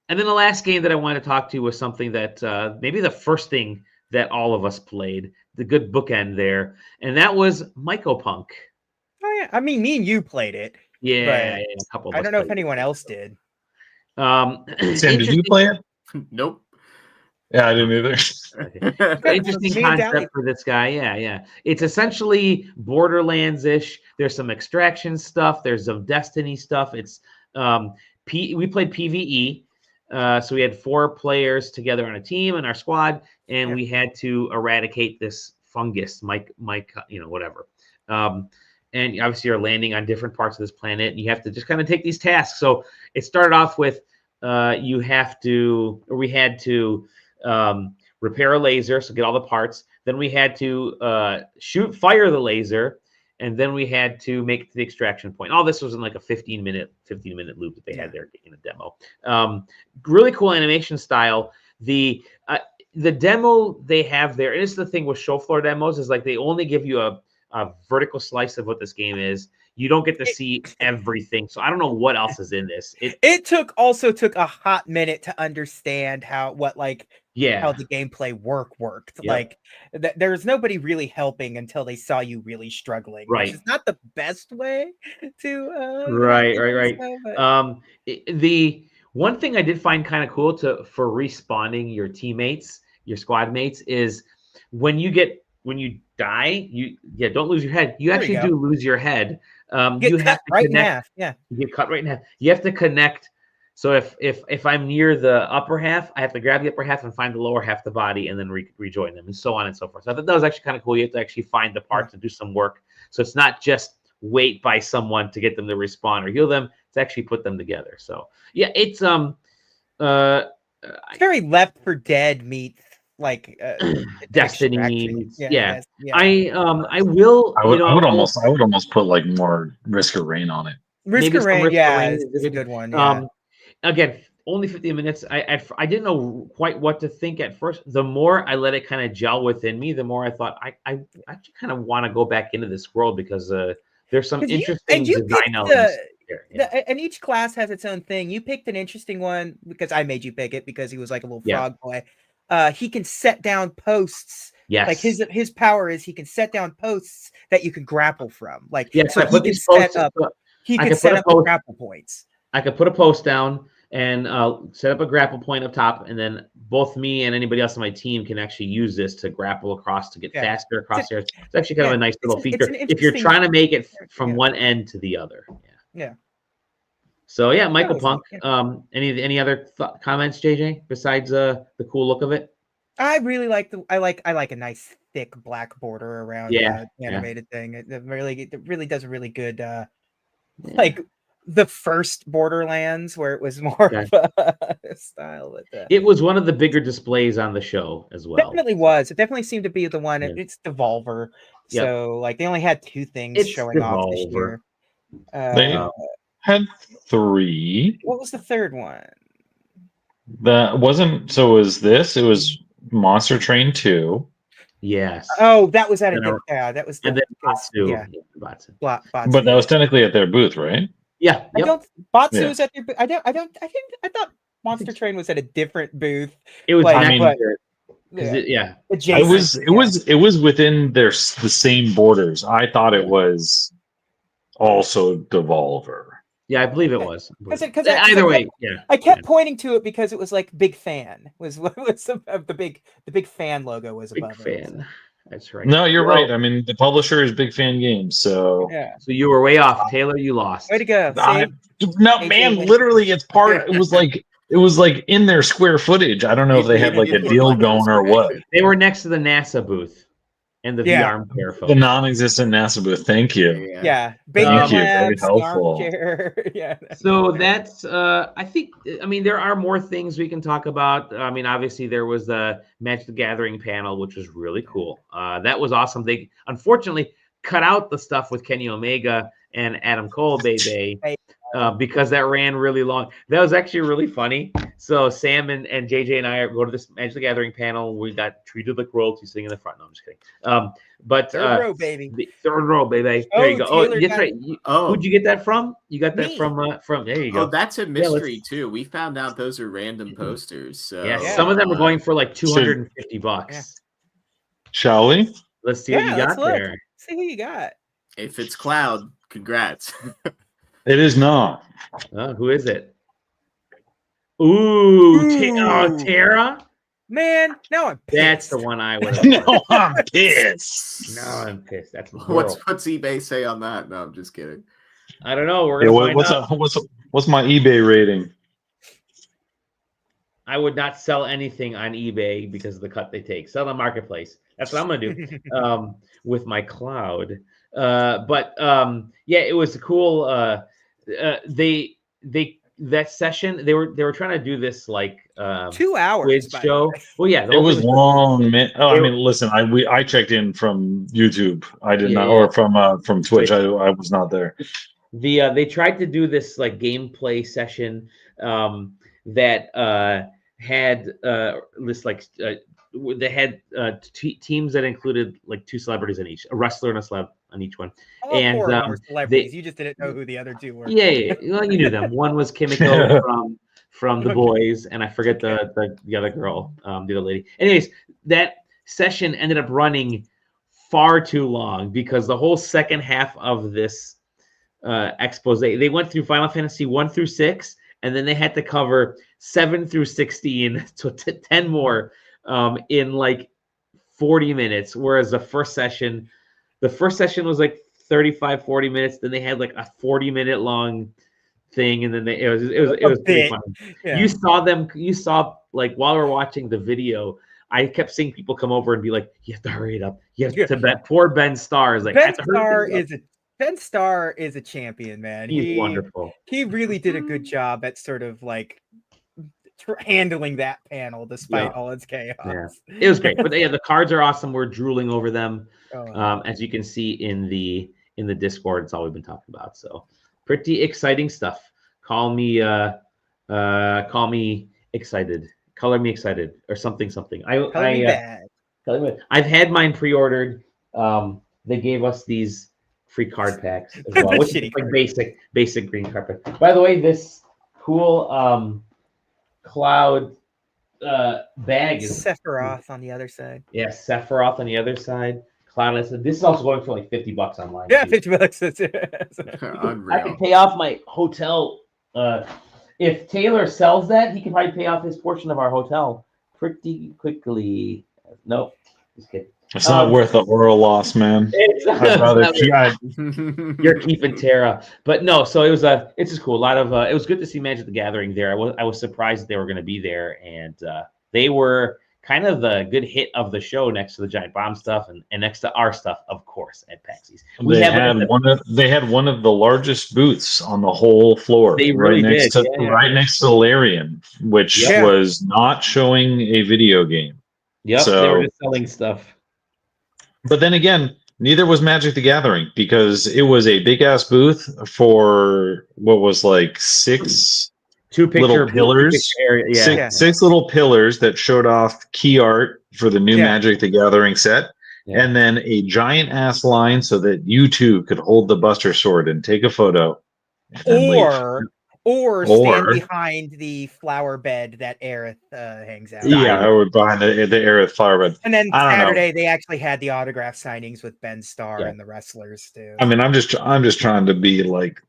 And then the last game that I wanted to talk to was something that maybe the first thing that all of us played, the good bookend there, and that was Mycopunk. Oh yeah, I mean, me and you played it. A couple. I don't know if anyone else did. Sam, did you play it? Nope. Yeah, I didn't either. Interesting concept for this guy. Yeah. It's essentially Borderlands-ish. There's some extraction stuff. There's some Destiny stuff. It's we played PvE. So we had 4 players together on a team in our squad, and we had to eradicate this fungus, Mike, whatever. And obviously you're landing on different parts of this planet, and you have to just kind of take these tasks. So it started off with we had to repair a laser, so get all the parts. Then we had to fire the laser, and then we had to make it to the extraction point. All this was in like a 15-minute loop that they had there in a demo. Really cool animation style. The demo they have there, and it's the thing with show floor demos, is like they only give you a vertical slice of what this game is. You don't get to see everything. So I don't know what else is in this. It took a hot minute to understand how the gameplay worked. Yep. Like there's nobody really helping until they saw you really struggling. Right. Which is not the best way to right. The one thing I did find kind of cool for respawning your teammates, your squad mates, is when you die, don't lose your head. You actually do lose your head. You have to connect. In half. Yeah, you get cut right in half. You have to connect. So if I'm near the upper half, I have to grab the upper half and find the lower half of the body, and then rejoin them, and so on and so forth. So I thought that was actually kind of cool. You have to actually find the parts and do some work. So it's not just wait by someone to get them to respawn or heal them. It's actually put them together. So yeah, it's very Left 4 Dead meets like Destiny. Yeah. I would almost put like more Risk of Rain on it. Risk of Rain, is a good one. Yeah. Again, only 15 minutes. I didn't know quite what to think at first. The more I let it kind of gel within me, the more I thought I actually kind of want to go back into this world, because there's some interesting design elements. And each class has its own thing. You picked an interesting one because I made you pick it because he was like a little frog boy. He can set down posts. Yes. Like his power is he can set down posts that you can grapple from. Like so he can set up the grapple points. I could put a post down and set up a grapple point up top, and then both me and anybody else on my team can actually use this to grapple across to get faster across there. It's actually kind of a nice little feature if you're trying to make it from one end to the other. Yeah. So Michael Punk. Any other comments, JJ, besides the cool look of it? I really like I like a nice thick black border around the animated thing. It really does a really good like the first Borderlands, where it was more of a style. It was one of the bigger displays on the show as well. Definitely was. It definitely seemed to be the one. It's Devolver. So like they only had 2 things showing off this year. They had 3. What was the third one? That wasn't. So was this? It was Monster Train 2. Yes. Oh, that was at that was. And then Batsu. But that was technically at their booth, right? Yeah. Batsu was at their booth. I thought Monster Train was at a different booth. It was. It was within the same borders. I thought it was also Devolver. Yeah, I believe it was. Either way, I kept pointing to it because it was like Big Fan was the big fan logo was above fan. That's right. No, you're right. I mean, the publisher is Big Fan Games, so So you were way off, Taylor. You lost. Way to go! Literally, it's part. It was like in their square footage. I don't know if they had like a deal going or what. They were next to the NASA booth. And the VR pair the non-existent NASA booth. Thank you. Thank you. Very helpful. So that's. I think. I mean, there are more things we can talk about. I mean, obviously there was the Magic the Gathering panel, which was really cool. That was awesome. They unfortunately cut out the stuff with Kenny Omega and Adam Cole, because that ran really long. That was actually really funny. So Sam and JJ and I go to this Magic the Gathering panel. We got treated like royalty sitting in the front. No, I'm just kidding. But third row, baby. Third row, baby. There you go. Oh, that's right. Who'd you get that from? You got that from there you go. Oh, that's a mystery too. We found out those are random posters. So some of them are going for like $250. Shall we? Let's see what you got there. See who you got. If it's Cloud, congrats. It is not. Who is it? Terra. Man, now I'm pissed. That's the one I would have. No, I'm pissed. No, I'm pissed. That's What's eBay say on that? No, I'm just kidding. I don't know. We're gonna find out. What's my eBay rating? I would not sell anything on eBay because of the cut they take. Sell on Marketplace. That's what I'm gonna do with my cloud. Yeah, it was cool. That session they were trying to do this like 2 hours quiz show. Well, yeah, It was long, man. Oh, I mean, listen, I checked in from YouTube. I did not, or from Twitch. I was not there. They tried to do this like gameplay session that had this like they had teams that included like 2 celebrities in each, a wrestler and a celeb on each one. And 4 more celebrities. You just didn't know who the other 2 were. Yeah. Well, you knew them. One was Kimiko from The Boys, and I forget the other girl, the other lady. Anyways, that session ended up running far too long because the whole second half of this expose, they went through Final Fantasy 1 through 6, and then they had to cover 7 through 16, so 10 more in like 40 minutes, whereas the first session was like 35-40 minutes. Then they had like a 40-minute long thing, and then it was pretty fun. Yeah. You saw like while we're watching the video, I kept seeing people come over and be like, "You have to hurry it up. You have to bet." Poor Ben Starr is like, Ben Starr is a champion, man. He's wonderful. He really did a good job at sort of like handling that panel despite all its chaos. Yeah. It was great. But the cards are awesome. We're drooling over them. As you can see in the Discord, it's all we've been talking about. So pretty exciting stuff. Call me excited. Color me excited or something. I've had mine pre-ordered. They gave us these free card packs as well, which is like basic green card pack. By the way, this cool cloud bag is Sephiroth on the other side. Yeah, Sephiroth on the other side. Cloud. This is also going for like $50 online. Yeah, $50. I can pay off my hotel. If Taylor sells that, he can probably pay off his portion of our hotel pretty quickly. Nope, just kidding. It's not worth the oral loss, man. You're keeping Terra, but no. So it's just cool. A lot of it was good to see Magic the Gathering there. I was surprised that they were going to be there, and they were kind of the good hit of the show next to the Giant Bomb stuff and next to our stuff, of course, at PAX East. They had one of the largest booths on the whole floor. They really did. Right next to Larian, which was not showing a video game. Yep, so, they were just selling stuff. But then again, neither was Magic the Gathering because it was a big ass booth for what was like 6 little pillars, six little pillars that showed off key art for the new Magic the Gathering set, and then a giant ass line so that you too could hold the Buster Sword and take a photo, or stand behind the flower bed that Aerith hangs out. Yeah, or behind the Aerith flower bed. And then Saturday they actually had the autograph signings with Ben Starr and the wrestlers too. I mean, I'm just trying to be like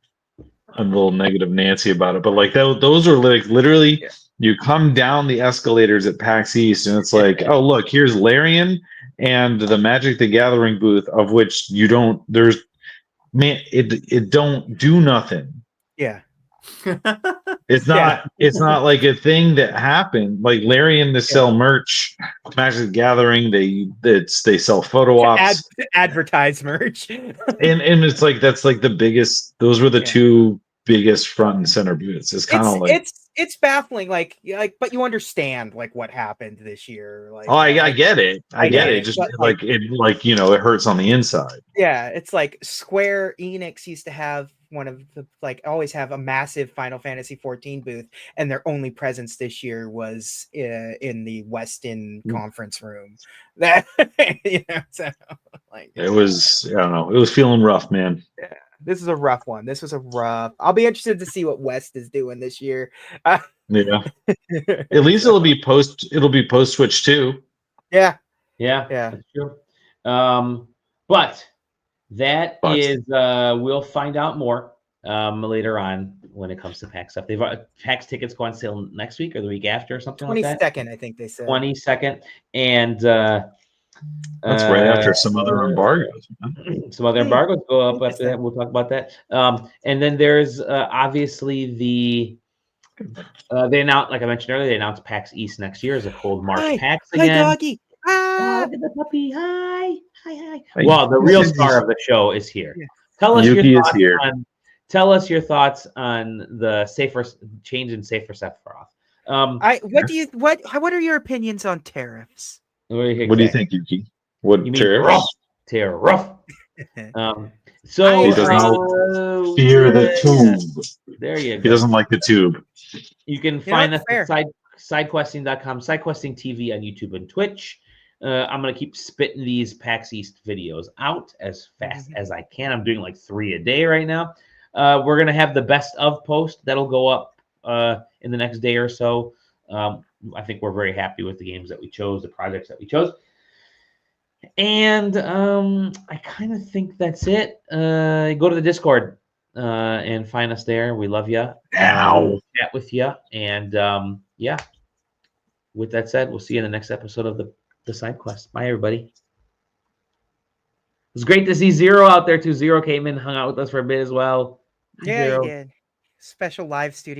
a little negative Nancy about it, but like those are like literally you come down the escalators at PAX East and it's like, oh look, here's Larian and the Magic the Gathering booth, of which it don't do nothing. Yeah. It's not like a thing that happened. Like Larian to sell merch, Magic the Gathering, they sell photo ops, advertise merch, and it's like that's like the biggest. Those were the 2 biggest front and center booths. It's kind of like it's baffling, like, but you understand like what happened this year. Like, I get it. I get it. Just like it hurts on the inside. Yeah, it's like Square Enix used to have one of the always have a massive Final Fantasy 14 booth, and their only presence this year was in the Westin conference room. That so like it was, I don't know, it was feeling rough, man. Yeah. This is a rough one. I'll be interested to see what West is doing this year. Yeah. At least it'll be post Switch 2. Yeah. That's true. But that is we'll find out more later on when it comes to PAX stuff. They've PAX tickets go on sale next week or the week after or something like that. 22nd, I think they said. 22nd, and that's right after some other embargoes. Some other embargoes go up after that. We'll talk about that. And then there's obviously they announced, like I mentioned earlier, they announced PAX East next year as a cold March PAX again. Hi, doggy. Oh, look at the puppy. Hi. Well, the real star of the show is here. Yeah. Tell us Yuki your thoughts is here. Tell us your thoughts on the change in safer Sephiroth. What are your opinions on tariffs? What do you think, Yuki? What you mean tariffs? Tariff. So he doesn't fear the tube. There you go. He doesn't like the tube. You can find us at SideQuesting.com, SideQuesting TV on YouTube and Twitch. I'm going to keep spitting these PAX East videos out as fast as I can. I'm doing like 3 a day right now. We're going to have the best of post. That'll go up in the next day or so. I think we're very happy with the games that we chose, the projects that we chose. And I kind of think that's it. Go to the Discord and find us there. We love you. We'll chat with you. And yeah, with that said, we'll see you in the next episode of the SideQuest. Bye, everybody. It was great to see Zero out there too. Zero came in, hung out with us for a bit as well. Yeah, he did. Special live studio.